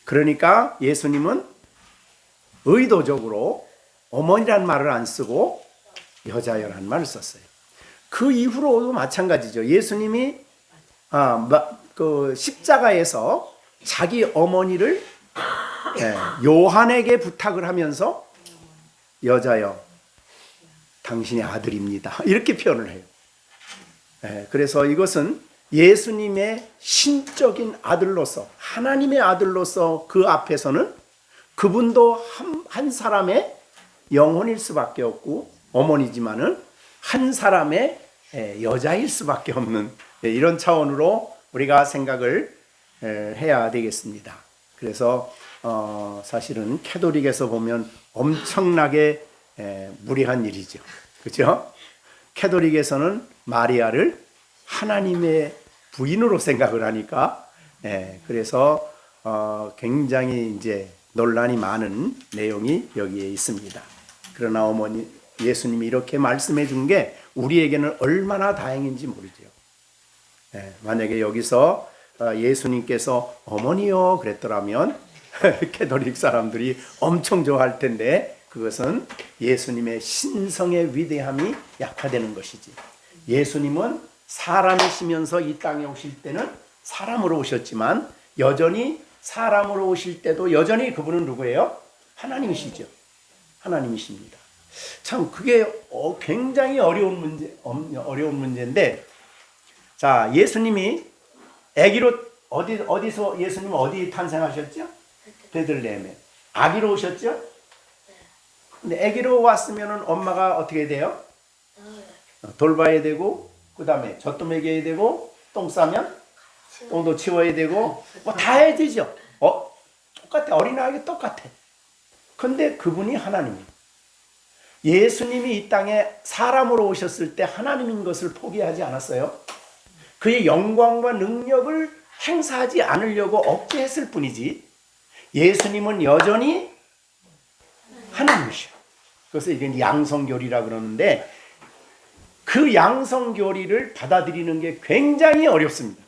그러니까 예수님은 의도적으로 어머니란 말을 안 쓰고 여자여란 말을 썼어요. 그 이후로도 마찬가지죠. 예수님이 그 십자가에서 자기 어머니를 요한에게 부탁을 하면서 여자여 당신의 아들입니다. 이렇게 표현을 해요. 그래서 이것은 예수님의 신적인 아들로서 하나님의 아들로서 그 앞에서는 그분도 한 사람의 영혼일 수밖에 없고 어머니지만은 한 사람의 여자일 수밖에 없는 이런 차원으로 우리가 생각을 해야 되겠습니다. 그래서 사실은 캐톨릭에서 보면 엄청나게 무리한 일이죠. 그렇죠? 캐톨릭에서는 마리아를 하나님의 부인으로 생각을 하니까 그래서 굉장히 이제 논란이 많은 내용이 여기에 있습니다. 그러나 어머니 예수님이 이렇게 말씀해 준 게 우리에게는 얼마나 다행인지 모르죠. 만약에 여기서 예수님께서 어머니요 그랬더라면 캐톨릭 사람들이 엄청 좋아할 텐데, 그것은 예수님의 신성의 위대함이 약화되는 것이지. 예수님은 사람이시면서 이 땅에 오실 때는 사람으로 오셨지만 여전히 사람으로 오실 때도 여전히 그분은 누구예요? 하나님이시죠. 하나님이십니다. 참 그게 굉장히 어려운 문제인데, 자, 예수님이 아기로 어디서 예수님은 어디 탄생하셨죠? 베들레헴에. 아기로 오셨죠? 근데 아기로 왔으면은 엄마가 어떻게 돼요? 돌봐야 되고, 그 다음에 젖도 먹여야 되고, 똥 싸면 똥도 치워야 되고, 뭐 다 해야 되죠. 똑같아. 어린아이가 똑같아. 근데 그분이 하나님이에요. 예수님이 이 땅에 사람으로 오셨을 때 하나님인 것을 포기하지 않았어요. 그의 영광과 능력을 행사하지 않으려고 억제했을 뿐이지, 예수님은 여전히 하나님이셔. 그래서 이건 양성교리라 그러는데, 그 양성교리를 받아들이는 게 굉장히 어렵습니다.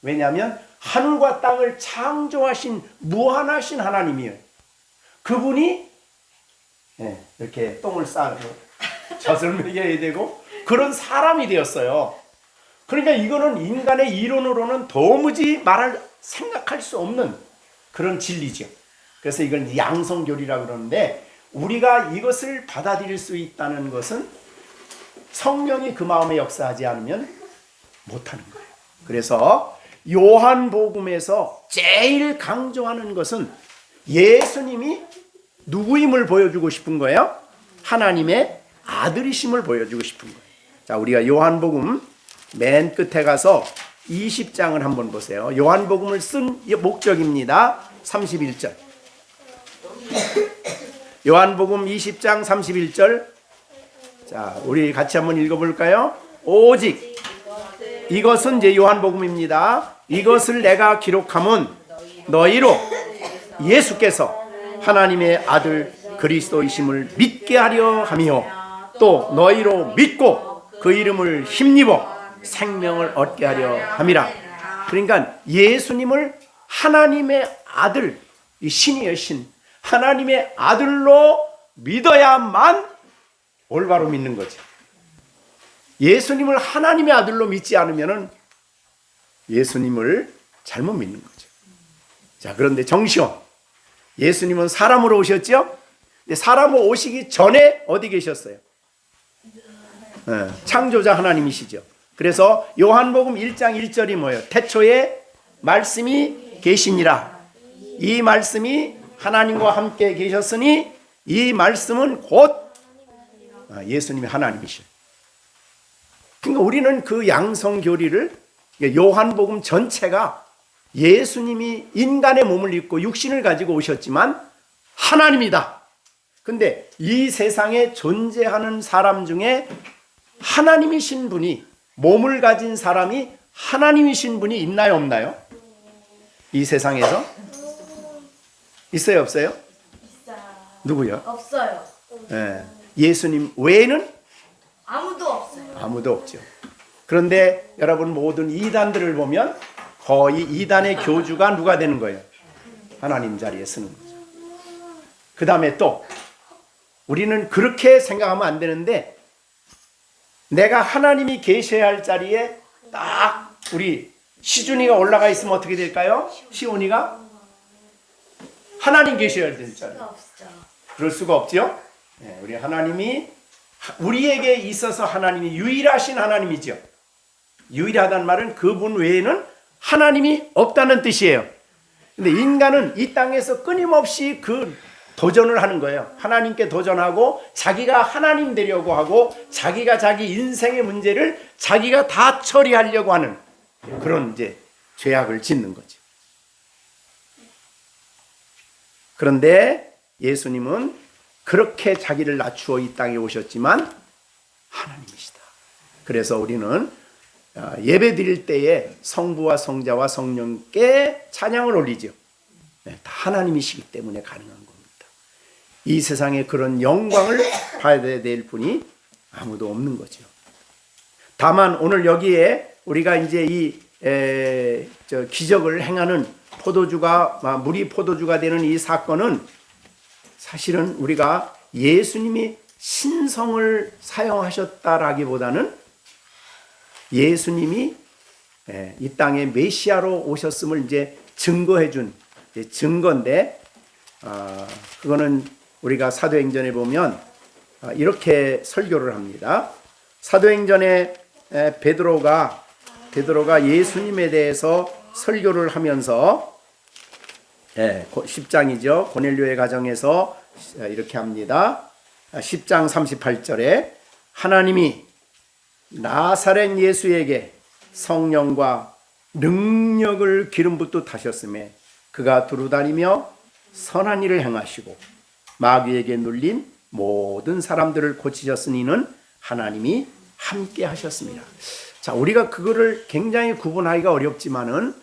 왜냐하면 하늘과 땅을 창조하신 무한하신 하나님이에요. 그분이 이렇게 똥을 싸고 젖을 먹여야 되고 그런 사람이 되었어요. 그러니까 이거는 인간의 이론으로는 도무지 생각할 수 없는 그런 진리죠. 그래서 이걸 양성교리라 그러는데, 우리가 이것을 받아들일 수 있다는 것은 성령이 그 마음에 역사하지 않으면 못하는 거예요. 그래서 요한복음에서 제일 강조하는 것은 예수님이 누구임을 보여주고 싶은 거예요? 하나님의 아들이심을 보여주고 싶은 거예요. 자, 우리가 요한복음 맨 끝에 가서 20장을 한번 보세요. 요한복음을 쓴 목적입니다. 31절. 요한복음 20장 31절. 자, 우리 같이 한번 읽어볼까요? 오직 이것은 이제 요한복음입니다. 이것을 내가 기록함은 너희로 예수께서 하나님의 아들 그리스도이심을 믿게 하려 함이요, 또 너희로 믿고 그 이름을 힘입어 생명을 얻게 하려 함이라. 그러니까 예수님을 하나님의 아들, 이 신이에요, 신. 하나님의 아들로 믿어야만 올바로 믿는 거죠. 예수님을 하나님의 아들로 믿지 않으면 예수님을 잘못 믿는 거죠. 자, 그런데 정시원, 예수님은 사람으로 오셨죠? 근데 사람으로 오시기 전에 어디 계셨어요? 창조자 하나님이시죠. 그래서 요한복음 1장 1절이 뭐예요? 태초에 말씀이 계시니라. 이 말씀이 하나님과 함께 계셨으니 이 말씀은 곧 예수님이 하나님이시죠. 그러니까 우리는 그 양성교리를, 요한복음 전체가 예수님이 인간의 몸을 입고 육신을 가지고 오셨지만 하나님이다. 근데 이 세상에 존재하는 사람 중에 하나님이신 분이, 몸을 가진 사람이 하나님이신 분이 있나요, 없나요? 이 세상에서? 있어요, 없어요? 있어요. 누구요? 없어요. 예수님 외에는 아무도 없어요. 아무도 없죠. 그런데 여러분, 모든 이단들을 보면 거의 이단의 교주가 누가 되는 거예요? 하나님 자리에 서는 거죠. 그 다음에 또 우리는 그렇게 생각하면 안 되는데, 내가 하나님이 계셔야 할 자리에 딱 우리 시준이가 올라가 있으면 어떻게 될까요? 시온이가 하나님 계셔야 될 자리. 없죠. 그럴 수가 없죠. 우리 하나님이, 우리에게 있어서 하나님이 유일하신 하나님이죠. 유일하다는 말은 그분 외에는 하나님이 없다는 뜻이에요. 근데 인간은 이 땅에서 끊임없이 그 도전을 하는 거예요. 하나님께 도전하고 자기가 하나님 되려고 하고 자기가 자기 인생의 문제를 자기가 다 처리하려고 하는 그런 이제 죄악을 짓는 거죠. 그런데 예수님은 그렇게 자기를 낮추어 이 땅에 오셨지만 하나님이시다. 그래서 우리는 예배 드릴 때에 성부와 성자와 성령께 찬양을 올리죠. 다 하나님이시기 때문에 가능한 겁니다. 이 세상에 그런 영광을 받아야 될 분이 아무도 없는 거죠. 다만 오늘 여기에 우리가 이제 이 기적을 행하는 물이 포도주가 되는 이 사건은 사실은 우리가 예수님이 신성을 사용하셨다라기보다는 예수님이 이 땅에 메시아로 오셨음을 이제 증거해준 증거인데, 그거는 우리가 사도행전에 보면 이렇게 설교를 합니다. 사도행전에 베드로가 예수님에 대해서 설교를 하면서 10장이죠. 고넬료의 가정에서 이렇게 합니다. 10장 38절에 하나님이 나사렛 예수에게 성령과 능력을 기름 붓듯 하셨음에 그가 두루다니며 선한 일을 행하시고 마귀에게 눌린 모든 사람들을 고치셨으니는 하나님이 함께 하셨습니다. 자, 우리가 그거를 굉장히 구분하기가 어렵지만은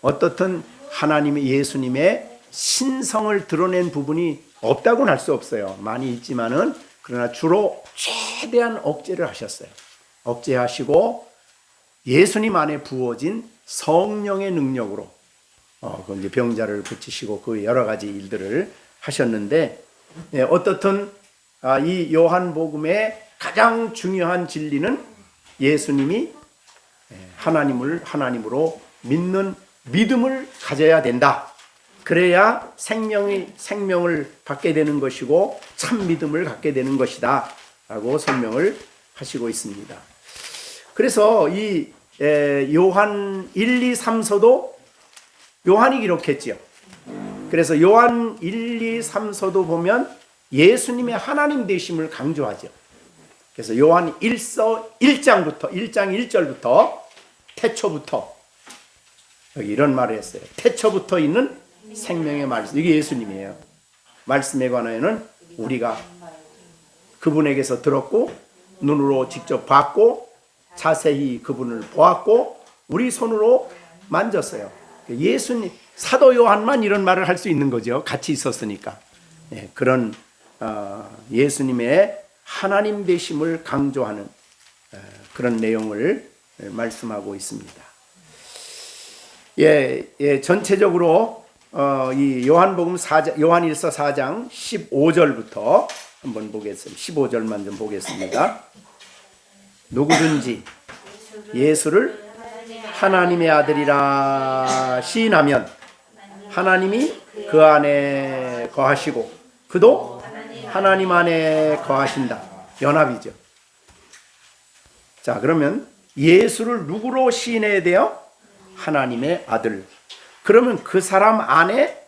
어떻든 하나님의 예수님의 신성을 드러낸 부분이 없다고는 할 수 없어요. 많이 있지만은, 그러나 주로 최대한 억제를 하셨어요. 억제하시고 예수님 안에 부어진 성령의 능력으로 이제 병자를 고치시고 그 여러 가지 일들을 하셨는데, 어떻든 이 요한복음의 가장 중요한 진리는 예수님이 하나님으로 믿는 믿음을 가져야 된다. 그래야 생명을 받게 되는 것이고 참 믿음을 갖게 되는 것이다 라고 설명을 하시고 있습니다. 그래서 이 요한 1, 2, 3서도 요한이 기록했지요. 그래서 요한 1, 2, 3서도 보면 예수님의 하나님 되심을 강조하죠. 그래서 요한 1서 1장 1절부터 태초부터, 여기 이런 말을 했어요. 태초부터 있는 생명의 말씀. 이게 예수님이에요. 말씀에 관하여는 우리가 그분에게서 들었고 눈으로 직접 봤고 자세히 그분을 보았고 우리 손으로 만졌어요. 예수님, 사도 요한만 이런 말을 할 수 있는 거죠. 같이 있었으니까. 그런 예수님의 하나님 되심을 강조하는 그런 내용을 말씀하고 있습니다. 전체적으로 이 요한복음 4장, 요한일서 4장 15절부터 한번 보겠습니다. 15절만 좀 보겠습니다. 누구든지 예수를 하나님의 아들이라 시인하면 하나님이 그 안에 거하시고 그도 하나님 안에 거하신다. 연합이죠. 자, 그러면 예수를 누구로 시인해야 돼요? 하나님의 아들. 그러면 그 사람 안에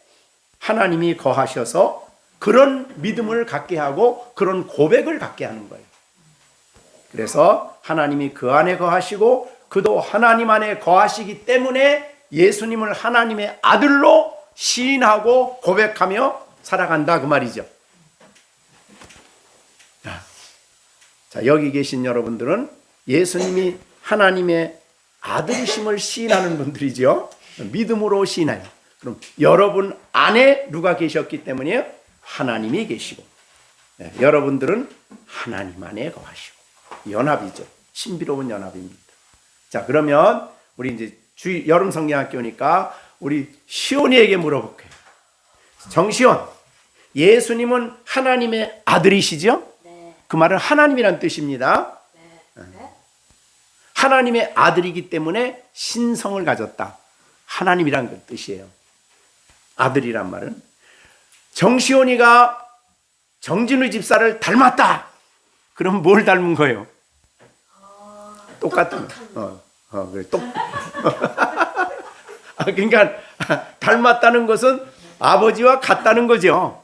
하나님이 거하셔서 그런 믿음을 갖게 하고 그런 고백을 갖게 하는 거예요. 그래서 하나님이 그 안에 거하시고 그도 하나님 안에 거하시기 때문에 예수님을 하나님의 아들로 시인하고 고백하며 살아간다, 그 말이죠. 자, 여기 계신 여러분들은 예수님이 하나님의 아들이심을 시인하는 분들이죠. 믿음으로 시인해요. 그럼 여러분 안에 누가 계셨기 때문에 하나님이 계시고, 여러분들은 하나님 안에 거하시고, 연합이죠. 신비로운 연합입니다. 자, 그러면 우리 이제 여름 성경학교니까 우리 시온이에게 물어볼게요. 정시온, 예수님은 하나님의 아들이시죠? 네. 그 말은 하나님이란 뜻입니다. 네. 하나님의 아들이기 때문에 신성을 가졌다. 하나님이란 그 뜻이에요. 아들이란 말은. 정시온이가 정진우 집사를 닮았다. 그럼 뭘 닮은 거예요? 똑같은 거. 그래, 그러니까 닮았다는 것은 아버지와 같다는 거죠.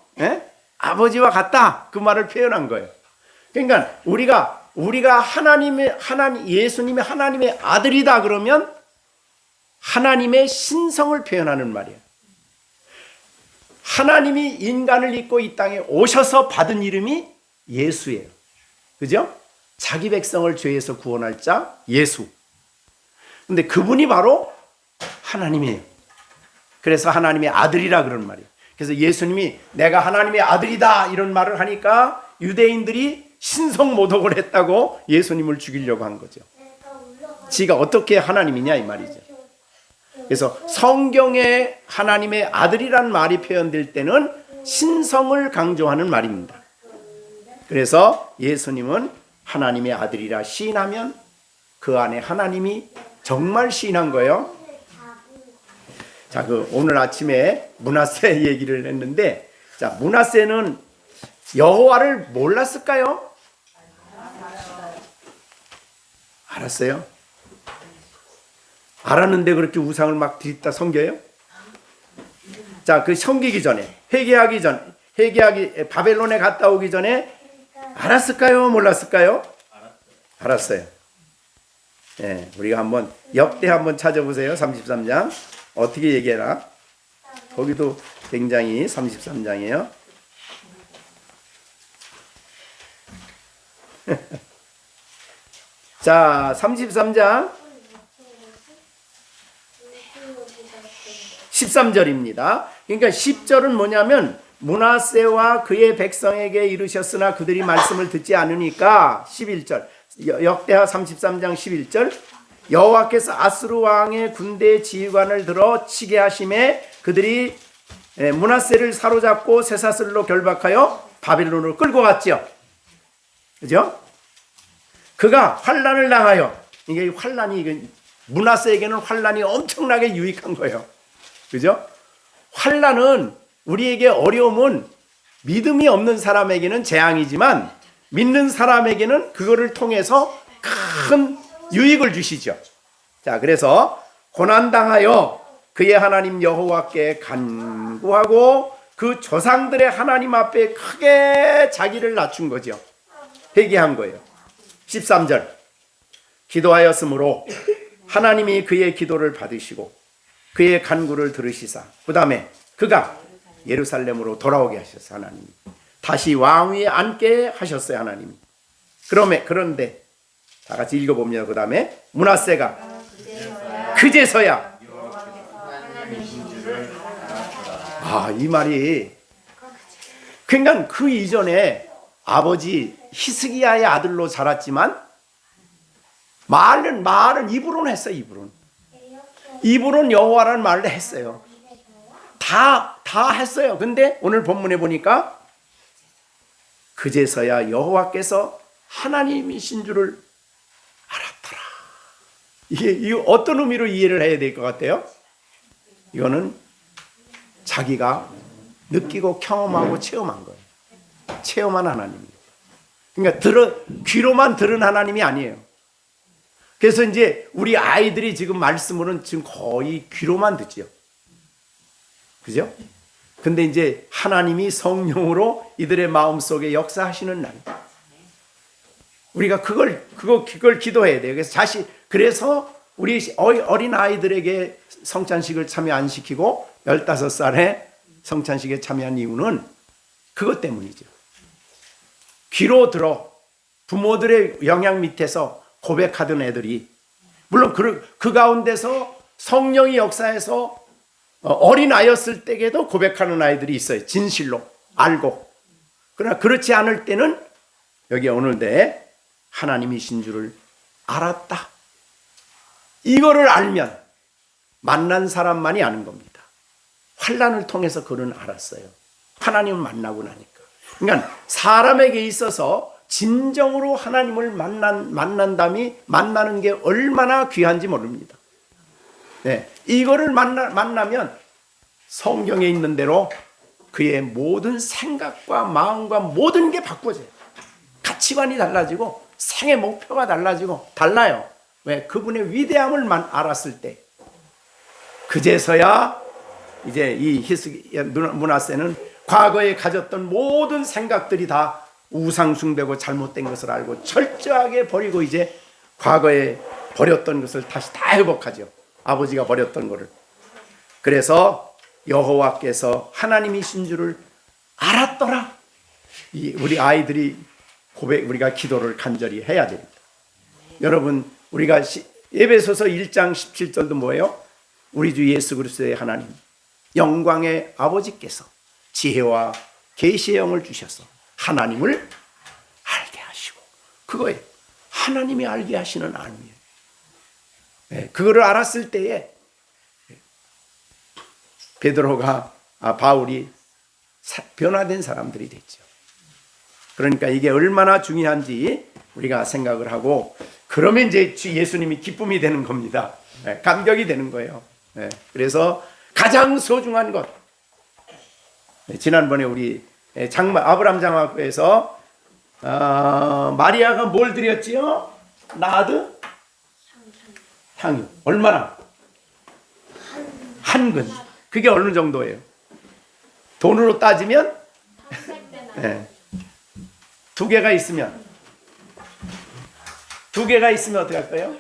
아버지와 같다. 그 말을 표현한 거예요. 그러니까 우리가 예수님의 하나님의 아들이다 그러면 하나님의 신성을 표현하는 말이에요. 하나님이 인간을 입고 이 땅에 오셔서 받은 이름이 예수예요. 그죠? 자기 백성을 죄에서 구원할 자 예수. 근데 그분이 바로 하나님이에요. 그래서 하나님의 아들이라 그런 말이에요. 그래서 예수님이 내가 하나님의 아들이다 이런 말을 하니까 유대인들이 신성 모독을 했다고 예수님을 죽이려고 한 거죠. 지가 어떻게 하나님이냐 이 말이죠. 그래서 성경에 하나님의 아들이란 말이 표현될 때는 신성을 강조하는 말입니다. 그래서 예수님은 하나님의 아들이라 시인하면 그 안에 하나님이 정말 시인한 거예요. 자, 오늘 아침에 므낫세 얘기를 했는데, 자, 므낫세는 여호와를 몰랐을까요? 알았어요? 알았는데 그렇게 우상을 막 뒤집다 섬겨요? 자, 섬기기 전에, 바벨론에 갔다 오기 전에 알았을까요? 몰랐을까요? 알았어요. 예, 우리가 한번 역대 한번 찾아보세요. 33장 어떻게 얘기해라? 거기도 굉장히 33장이에요. 자, 33장 13절입니다. 그러니까 10절은 뭐냐면 므낫세와 그의 백성에게 이르셨으나 그들이 말씀을 듣지 않으니까 11절 역대하 33장 11절 여호와께서 아스루 왕의 군대 지휘관을 들어 치게 하심에 그들이 므낫세를 사로잡고 쇠사슬로 결박하여 바벨론으로 끌고 갔지요. 그죠? 그가 환난을 당하여 이게 환난이 므낫세에게는 환난이 엄청나게 유익한 거예요. 그죠? 환난은 우리에게 어려움은 믿음이 없는 사람에게는 재앙이지만 믿는 사람에게는 그거를 통해서 큰 유익을 주시죠. 자, 그래서 고난당하여 그의 하나님 여호와께 간구하고 그 조상들의 하나님 앞에 크게 자기를 낮춘 거죠. 회개한 거예요. 13절 기도하였으므로 하나님이 그의 기도를 받으시고 그의 간구를 들으시사 그 다음에 그가 예루살렘으로 돌아오게 하셨어요. 하나님이 다시 왕위에 앉게 하셨어요. 하나님이. 그런데 다 같이 읽어봅니다. 그 다음에 므낫세가 그제서야 이 말이 그러니까 그 이전에 아버지 히스기야의 아들로 자랐지만 말은 입으로는 했어요. 입으로는 여호와라는 말을 했어요. 다 했어요. 근데 오늘 본문에 보니까 그제서야 여호와께서 하나님이신 줄을 알았더라. 이게 어떤 의미로 이해를 해야 될 것 같아요? 이거는 자기가 느끼고 경험하고 체험한 거예요. 체험한 하나님이에요. 그러니까 귀로만 들은 하나님이 아니에요. 그래서 이제 우리 아이들이 지금 말씀으로는 지금 거의 귀로만 듣지요. 그죠? 근데 이제 하나님이 성령으로 이들의 마음속에 역사하시는 날. 우리가 그걸 기도해야 돼요. 그래서 우리 어린 아이들에게 성찬식을 참여 안 시키고 15살에 성찬식에 참여한 이유는 그것 때문이죠. 귀로 들어 부모들의 영향 밑에서 고백하던 애들이 물론 그 가운데서 성령이 역사해서 어린 아이였을 때에도 고백하는 아이들이 있어요. 진실로 알고. 그러나 그렇지 않을 때는 여기 오늘대 하나님이신 줄을 알았다. 이거를 알면 만난 사람만이 아는 겁니다. 환난을 통해서 그는 알았어요. 하나님을 만나고 나니까. 그러니까 사람에게 있어서 진정으로 하나님을 만나는 게 얼마나 귀한지 모릅니다. 네, 이거를 만나면 성경에 있는 대로 그의 모든 생각과 마음과 모든 게 바꿔져요. 가치관이 달라지고 생의 목표가 달라요. 왜? 그분의 위대함을 알았을 때. 그제서야 이제 이 므낫세는 과거에 가졌던 모든 생각들이 다 우상숭배고 잘못된 것을 알고 철저하게 버리고 이제 과거에 버렸던 것을 다시 다 회복하죠. 아버지가 버렸던 것을. 그래서 여호와께서 하나님이신 줄을 알았더라. 우리 아이들이 우리가 기도를 간절히 해야 됩니다. 여러분, 우리가 에베소서 1장 17절도 뭐예요? 우리 주 예수 그리스도의 하나님 영광의 아버지께서 지혜와 계시의 영을 주셔서 하나님을 알게 하시고, 그거예요. 하나님이 알게 하시는 안이에요. 네, 그거를 알았을 때에 베드로가 바울이 변화된 사람들이 됐죠. 그러니까 이게 얼마나 중요한지 우리가 생각을 하고, 그러면 이제 예수님이 기쁨이 되는 겁니다. 감격이 되는 거예요. 그래서 가장 소중한 것, 지난번에 우리 아브람 장막에서 마리아가 뭘 드렸지요? 나드? 향유. 얼마나? 한 근. 그게 어느 정도예요? 돈으로 따지면 2개가 있으면 어떻게 할까요?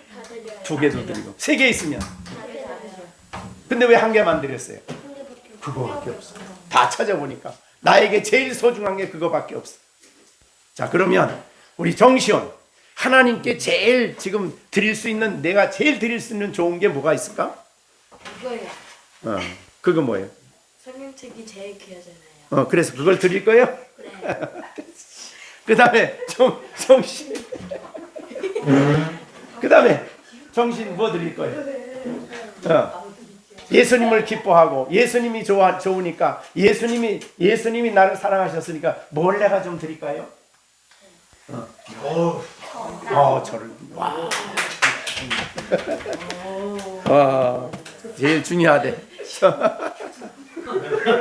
2개도 드리고, 3개 있으면. 근데 왜 1개만 드렸어요? 그거밖에 없어. 다 찾아보니까 나에게 제일 소중한 게 그거밖에 없어. 자, 그러면 우리 정시원, 하나님께 제일 지금 드릴 수 있는, 내가 제일 드릴 수 있는 좋은 게 뭐가 있을까? 이거예요. 그거 뭐예요? 성경책이 제일 귀하잖아요. 그래서 그걸 드릴 거예요? 네. 그 다음에 정신. 그 다음에 정신 뭐 드릴 거예요? 예수님을 기뻐하고, 예수님이 좋으니까, 예수님이 나를 사랑하셨으니까 뭘 내가 좀 드릴까요? 저를. 와, 제일 중요하대.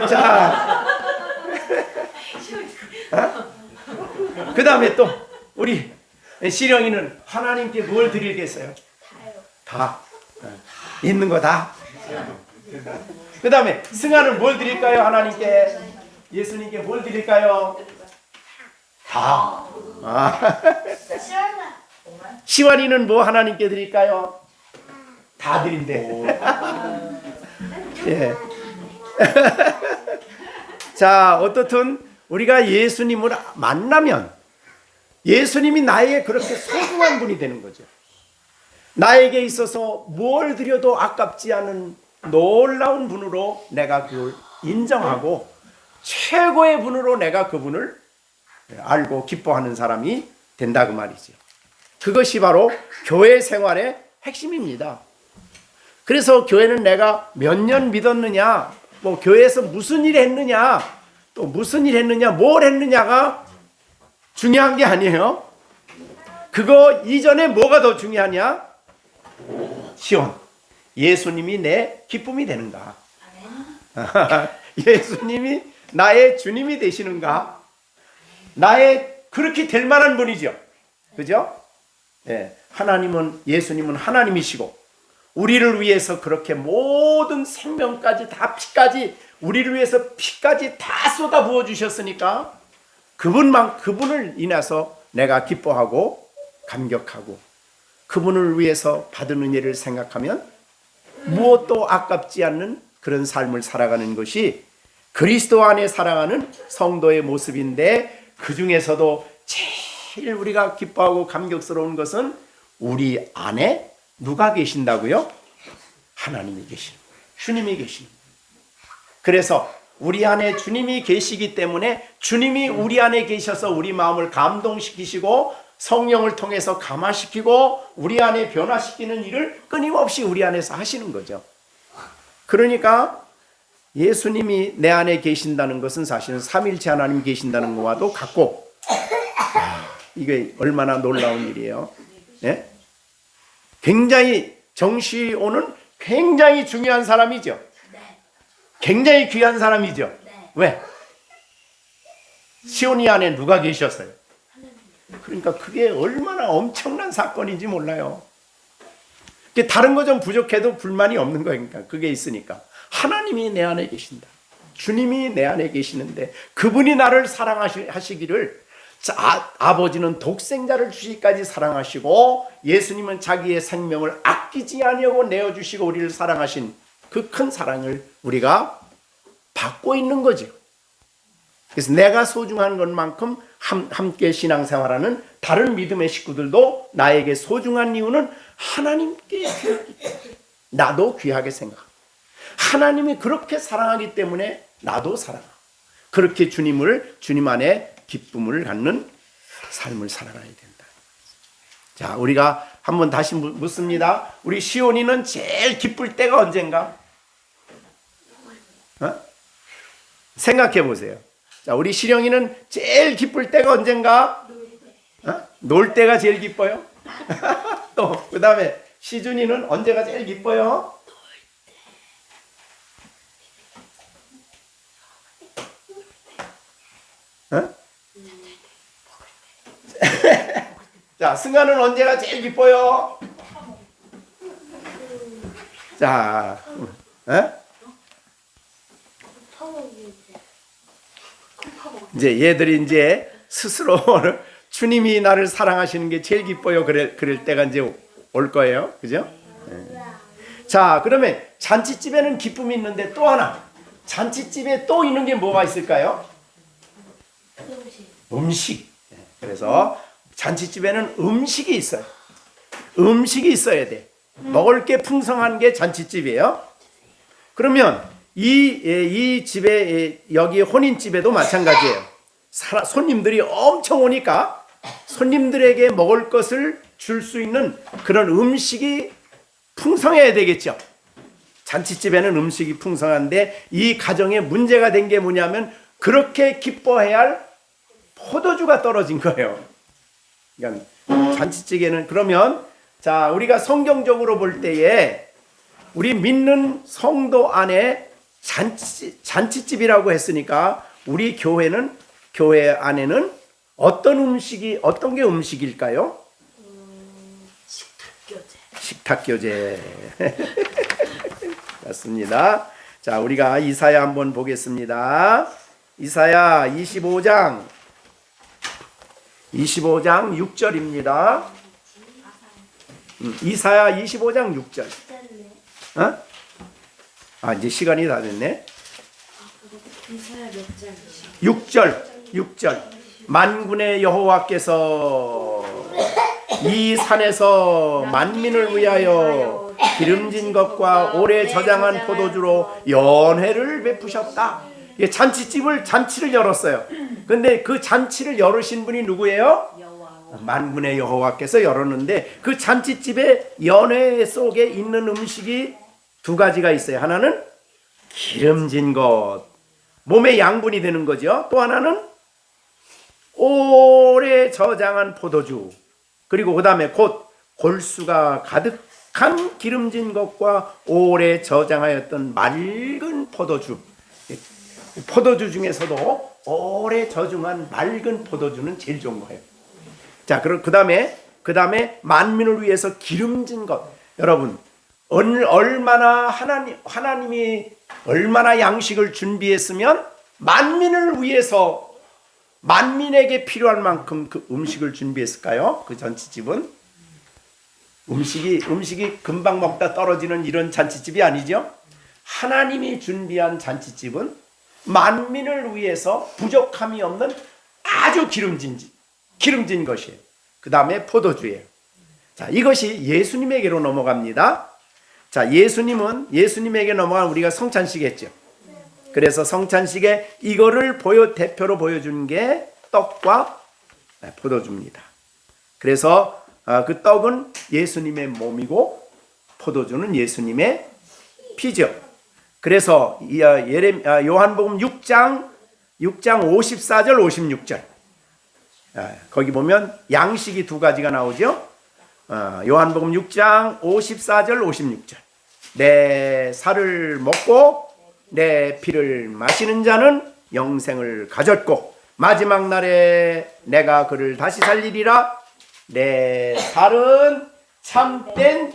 자, 그 다음에 또 우리 시령이는 하나님께 뭘 드리겠어요? 다. 있는 거 다. 그 다음에 승아는 뭘 드릴까요? 하나님께, 예수님께 뭘 드릴까요? 다. 시완이는 뭐 하나님께 드릴까요? 다 드린대. 예. 자, 어떻든 우리가 예수님을 만나면 예수님이 나에게 그렇게 소중한 분이 되는 거죠. 나에게 있어서 뭘 드려도 아깝지 않은 놀라운 분으로 내가 그걸 인정하고, 최고의 분으로 내가 그분을 알고 기뻐하는 사람이 된다, 그 말이죠. 그것이 바로 교회 생활의 핵심입니다. 그래서 교회는 내가 몇 년 믿었느냐, 뭐 교회에서 무슨 일 했느냐, 또 무슨 일 했느냐, 뭘 했느냐가 중요한 게 아니에요. 그거 이전에 뭐가 더 중요하냐? 시온, 예수님이 내 기쁨이 되는가? 예수님이 나의 주님이 되시는가? 나의 그렇게 될 만한 분이죠. 그죠? 예, 예수님은 하나님이시고, 우리를 위해서 그렇게 모든 생명까지 다 피까지, 우리를 위해서 피까지 다 쏟아 부어 주셨으니까 그분을 인해서 내가 기뻐하고 감격하고, 그분을 위해서 받은 은혜를 생각하면 무엇도 아깝지 않는 그런 삶을 살아가는 것이 그리스도 안에 살아가는 성도의 모습인데, 그 중에서도 제일 우리가 기뻐하고 감격스러운 것은 우리 안에 누가 계신다고요? 하나님이 계시는 거예요. 주님이 계시는 거예요. 그래서 우리 안에 주님이 계시기 때문에, 주님이 우리 안에 계셔서 우리 마음을 감동시키시고 성령을 통해서 감화시키고 우리 안에 변화시키는 일을 끊임없이 우리 안에서 하시는 거죠. 그러니까 예수님이 내 안에 계신다는 것은 사실은 삼일체 하나님 계신다는 것과도 같고, 이게 얼마나 놀라운 일이에요. 네? 굉장히 정시호는 굉장히 중요한 사람이죠. 굉장히 귀한 사람이죠. 왜? 시온이 안에 누가 계셨어요? 그러니까 그게 얼마나 엄청난 사건인지 몰라요. 다른 거 좀 부족해도 불만이 없는 거니까, 그게 있으니까. 하나님이 내 안에 계신다. 주님이 내 안에 계시는데 그분이 나를 사랑하시기를, 아버지는 독생자를 주시기까지 사랑하시고, 예수님은 자기의 생명을 아끼지 아니하고 내어주시고 우리를 사랑하신 그 큰 사랑을 우리가 받고 있는 거죠. 그래서 내가 소중한 것만큼 함께 신앙생활하는 다른 믿음의 식구들도 나에게 소중한 이유는 하나님께 나도 귀하게 생각하고, 하나님이 그렇게 사랑하기 때문에 나도 사랑하고, 그렇게 주님 안에 기쁨을 갖는 삶을 살아가야 된다. 자, 우리가 한번 다시 묻습니다. 우리 시온이는 제일 기쁠 때가 언젠가? 생각해 보세요. 자, 우리 시령이는 제일 기쁠 때가 언젠가? 놀 때가 제일 기뻐요. 또 그다음에 시준이는 언제가 제일 기뻐요? 자, 승아는 언제가 제일 기뻐요? 자, 이제 얘들이 이제 스스로 주님이 나를 사랑하시는 게 제일 기뻐요. 그럴 때가 이제 올 거예요. 그죠? 자, 그러면 잔치집에는 기쁨이 있는데 또 하나. 잔치집에 또 있는 게 뭐가 있을까요? 음식. 그래서 잔치집에는 음식이 있어요. 음식이 있어야 돼. 먹을 게 풍성한 게 잔치집이에요. 그러면 이 집에, 여기 혼인집에도 마찬가지예요. 손님들이 엄청 오니까 손님들에게 먹을 것을 줄 수 있는 그런 음식이 풍성해야 되겠죠. 잔치집에는 음식이 풍성한데 이 가정에 문제가 된 게 뭐냐면 그렇게 기뻐해야 할 포도주가 떨어진 거예요. 그러니까 잔치집에는 그러면 자, 우리가 성경적으로 볼 때에 우리 믿는 성도 안에 잔치집이라고 했으니까 우리 교회 안에는 어떤 게 음식일까요? 식탁교제. 맞습니다. 자, 우리가 이사야 한번 보겠습니다. 이사야 25장 6절입니다. 이사야 25장 6절. 이제 시간이 다 됐네. 이사야 몇 장? 6절. 만군의 여호와께서 이 산에서 만민을 위하여 기름진 것과 오래 저장한 포도주로 연회를 베푸셨다. 잔치를 열었어요. 근데 그 잔치를 열으신 분이 누구예요? 만군의 여호와께서 열었는데 그 잔치집에 연회 속에 있는 음식이 두 가지가 있어요. 하나는 기름진 것, 몸에 양분이 되는 거죠. 또 하나는 오래 저장한 포도주, 그리고 그 다음에 곧 골수가 가득한 기름진 것과 오래 저장하였던 맑은 포도주. 포도주 중에서도 오래 저장한 맑은 포도주는 제일 좋은 거예요. 자, 그럼 그 다음에 만민을 위해서 기름진 것. 여러분, 얼마나 하나님이 얼마나 양식을 준비했으면 만민을 위해서 만민에게 필요할 만큼 그 음식을 준비했을까요? 그 잔치집은 음식이 금방 먹다 떨어지는 이런 잔치집이 아니죠. 하나님이 준비한 잔치집은 만민을 위해서 부족함이 없는 아주 기름진 것이에요. 그 다음에 포도주예요. 자, 이것이 예수님에게로 넘어갑니다. 자, 예수님에게 넘어간 우리가 성찬식했죠. 그래서 성찬식에 이거를 대표로 보여준 게 떡과 포도주입니다. 그래서 그 떡은 예수님의 몸이고 포도주는 예수님의 피죠. 그래서 요한복음 6장 54절 56절 거기 보면 양식이 두 가지가 나오죠. 요한복음 6장 54절 56절 내 살을 먹고 내 피를 마시는 자는 영생을 가졌고 마지막 날에 내가 그를 다시 살리리라. 내 살은 참된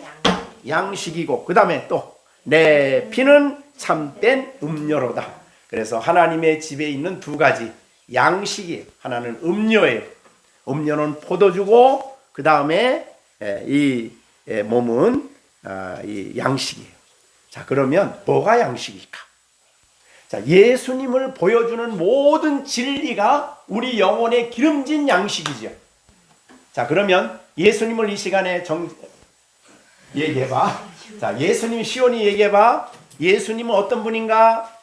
양식이고 그 다음에 또 내 피는 참된 음료로다. 그래서 하나님의 집에 있는 두 가지 양식이 하나는 음료예요. 음료는 포도주고 그 다음에 이 몸은 이 양식이에요. 자, 그러면 뭐가 양식일까? 자, 예수님을 보여주는 모든 진리가 우리 영혼의 기름진 양식이죠. 자, 그러면 예수님을 이 시간에 얘기해봐. 자, 예수님 시온이 얘기해봐. 예수님은 어떤 분인가?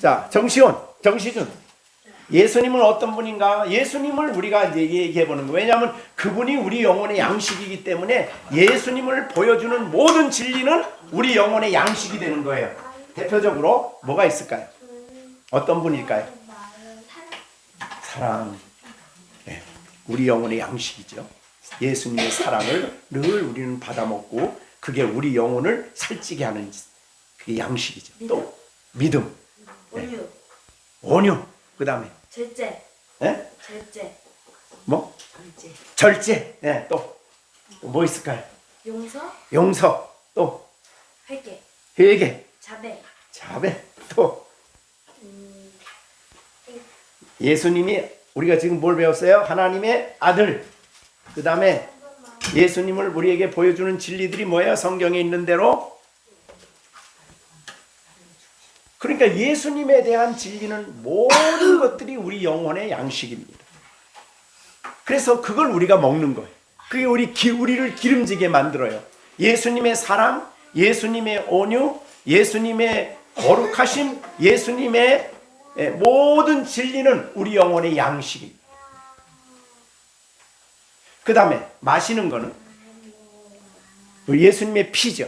자, 정시준. 예수님은 어떤 분인가? 예수님을 우리가 이제 얘기해보는 거예요. 왜냐하면 그분이 우리 영혼의 양식이기 때문에 예수님을 보여주는 모든 진리는 우리 영혼의 양식이 되는 거예요. 대표적으로 뭐가 있을까요? 어떤 분일까요? 사랑. 네, 우리 영혼의 양식이죠. 예수님의 사랑을 늘 우리는 받아먹고 그게 우리 영혼을 살찌게 하는 그게 양식이죠. 또 믿음, 온유, 온유, 그 다음에 절제, 네? 절제, 뭐? 절제, 절제. 네, 또 뭐 있을까요? 용서, 용서, 또 회개, 회개, 자배, 자배, 또 예수님이 우리가 지금 뭘 배웠어요? 하나님의 아들. 그 다음에 예수님을 우리에게 보여주는 진리들이 뭐예요? 성경에 있는 대로. 그러니까 예수님에 대한 진리는 모든 것들이 우리 영혼의 양식입니다. 그래서 그걸 우리가 먹는 거예요. 그게 우리를 기름지게 만들어요. 예수님의 사랑, 예수님의 온유, 예수님의 거룩하심, 예수님의 모든 진리는 우리 영혼의 양식입니다. 그 다음에 마시는 거는 예수님의 피죠.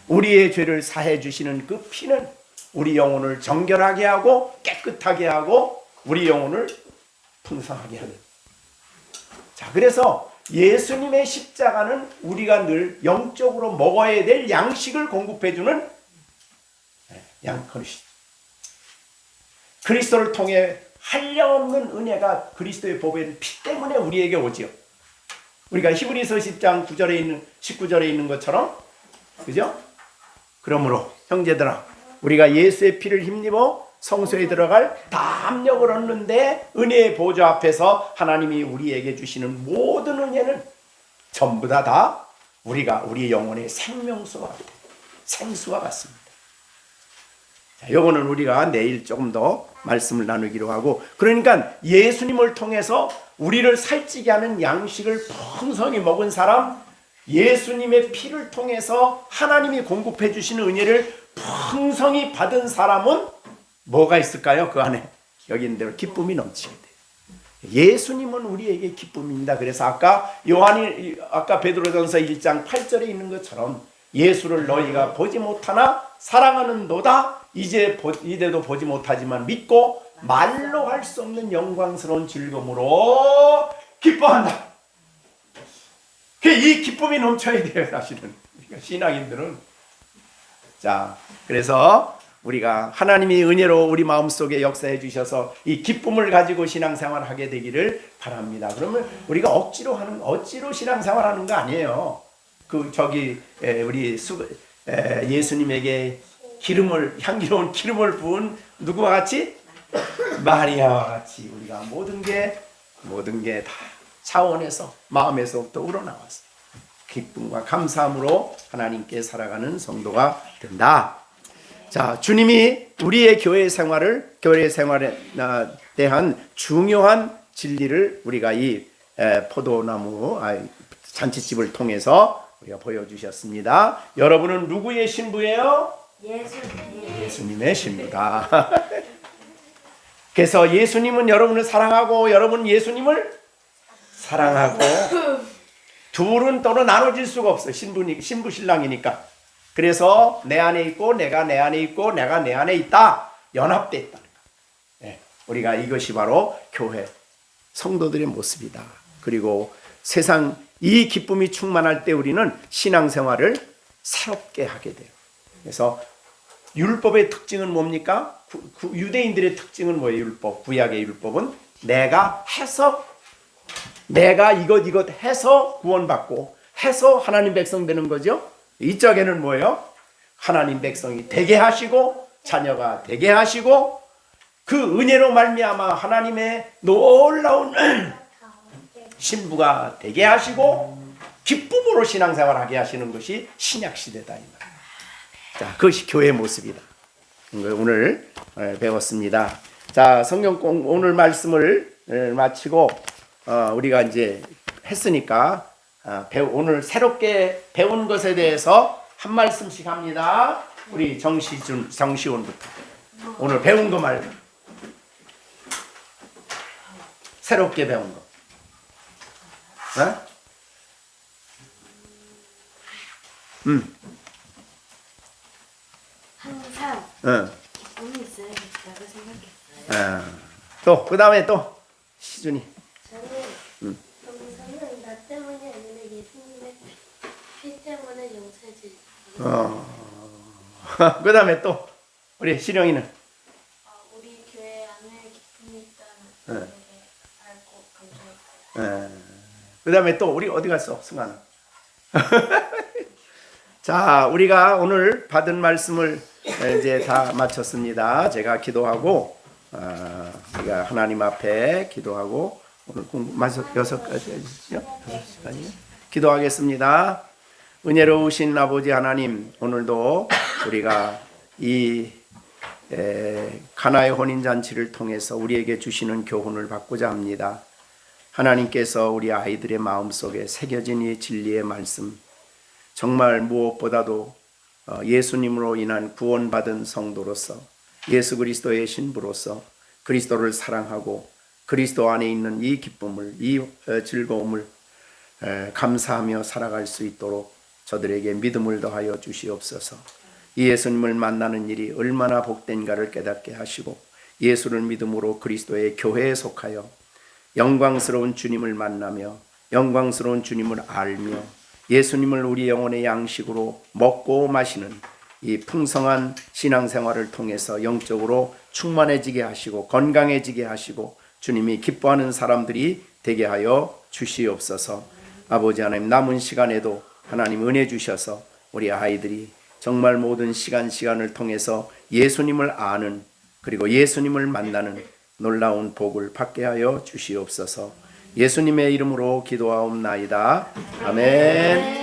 우리의 죄를 사해 주시는 그 피는 우리 영혼을 정결하게 하고 깨끗하게 하고 우리 영혼을 풍성하게 하는. 자, 그래서 예수님의 십자가는 우리가 늘 영적으로 먹어야 될 양식을 공급해 주는 양그릇이죠. 그리스도를 통해 한량없는 은혜가 그리스도의 보배는 피 때문에 우리에게 오지요. 우리가 히브리서 10장 9절에 있는 19절에 있는 것처럼, 그죠? 그러므로 형제들아, 우리가 예수의 피를 힘입어 성소에 들어갈 담력을 얻는데 은혜의 보좌 앞에서 하나님이 우리에게 주시는 모든 은혜는 전부 다 우리의 영혼의 생수와 같습니다. 자, 요거는 우리가 내일 조금 더 말씀을 나누기로 하고, 그러니까 예수님을 통해서 우리를 살찌게 하는 양식을 풍성히 먹은 사람, 예수님의 피를 통해서 하나님이 공급해 주시는 은혜를 풍성히 받은 사람은 뭐가 있을까요? 그 안에 여기 있는 대로 기쁨이 넘치게 돼요. 예수님은 우리에게 기쁨입니다. 그래서 아까 베드로전서 1장 8절에 있는 것처럼 예수를 너희가 보지 못하나 사랑하는도다. 이제도 보지 못하지만 믿고 말로 할 수 없는 영광스러운 즐거움으로 기뻐한다. 이 기쁨이 넘쳐야 돼요, 사실은. 신앙인들은. 자, 그래서 우리가 하나님이 은혜로 우리 마음속에 역사해 주셔서 이 기쁨을 가지고 신앙생활을 하게 되기를 바랍니다. 그러면 우리가 억지로 신앙생활하는 거 아니에요. 우리 예수님에게 향기로운 기름을 부은 누구와 같이? 마리아와 같이 우리가 모든 게 다 차원에서 마음에서부터 우러나왔어요. 기쁨과 감사함으로 하나님께 살아가는 성도가 된다. 자, 주님이 우리의 교회 생활에 대한 중요한 진리를 우리가 이 포도나무 잔치집을 통해서 우리가 보여주셨습니다. 여러분은 누구의 신부예요? 예수님의 신부다. 그래서 예수님은 여러분을 사랑하고 여러분은 예수님을 사랑하고 둘은 또는 나눠질 수가 없어요. 신부 신랑이니까. 그래서 내 안에 있고 내가 내 안에 있고 내가 내 안에 있다. 연합되어 있다는 거. 네, 우리가 이것이 바로 교회 성도들의 모습이다. 그리고 세상 이 기쁨이 충만할 때 우리는 신앙생활을 새롭게 하게 돼요. 그래서 율법의 특징은 뭡니까? 유대인들의 특징은 뭐예요? 율법, 구약의 율법은 내가 이것 해서 구원받고 해서 하나님 백성 되는 거죠. 이쪽에는 뭐예요? 하나님 백성이 되게 하시고 자녀가 되게 하시고 그 은혜로 말미암아 하나님의 놀라운 신부가 되게 하시고 기쁨으로 신앙생활하게 하시는 것이 신약시대다 이 말이에요. 자, 그것이 교회의 모습이다. 오늘 배웠습니다. 자, 성경 오늘 말씀을 마치고 우리가 이제 했으니까 오늘 새롭게 배운 것에 대해서 한 말씀씩 합니다. 우리 정시훈부터 오늘 배운 거 말고 새롭게 배운 거. 기쁨이 있어야겠다고 생각했어요. 또 그다음에 또 시준이. 저는 동서는 나 때문이 아니라 예수님의 피 때문에 용서해 주시고 그다음에 또 우리 시령이는. 우리 교회 안에 기쁨이 있다는 걸 알고 감사했어요. 그다음에 또 우리 어디 갔어, 승아는? 자, 우리가 오늘 받은 말씀을 이제 다 마쳤습니다. 제가 기도하고 우리가 하나님 앞에 기도하고 오늘 공부 6가지 해주시죠. 6시간이요. 기도하겠습니다. 은혜로우신 아버지 하나님, 오늘도 우리가 이 가나의 혼인잔치를 통해서 우리에게 주시는 교훈을 받고자 합니다. 하나님께서 우리 아이들의 마음속에 새겨진 이 진리의 말씀, 정말 무엇보다도 예수님으로 인한 구원받은 성도로서 예수 그리스도의 신부로서 그리스도를 사랑하고 그리스도 안에 있는 이 기쁨을, 이 즐거움을 감사하며 살아갈 수 있도록 저들에게 믿음을 더하여 주시옵소서. 이 예수님을 만나는 일이 얼마나 복된가를 깨닫게 하시고 예수를 믿음으로 그리스도의 교회에 속하여 영광스러운 주님을 만나며 영광스러운 주님을 알며 예수님을 우리 영혼의 양식으로 먹고 마시는 이 풍성한 신앙생활을 통해서 영적으로 충만해지게 하시고 건강해지게 하시고 주님이 기뻐하는 사람들이 되게 하여 주시옵소서. 아버지 하나님, 남은 시간에도 하나님 은혜 주셔서 우리 아이들이 정말 모든 시간을 통해서 예수님을 아는 그리고 예수님을 만나는 놀라운 복을 받게 하여 주시옵소서. 예수님의 이름으로 기도하옵나이다. 아멘.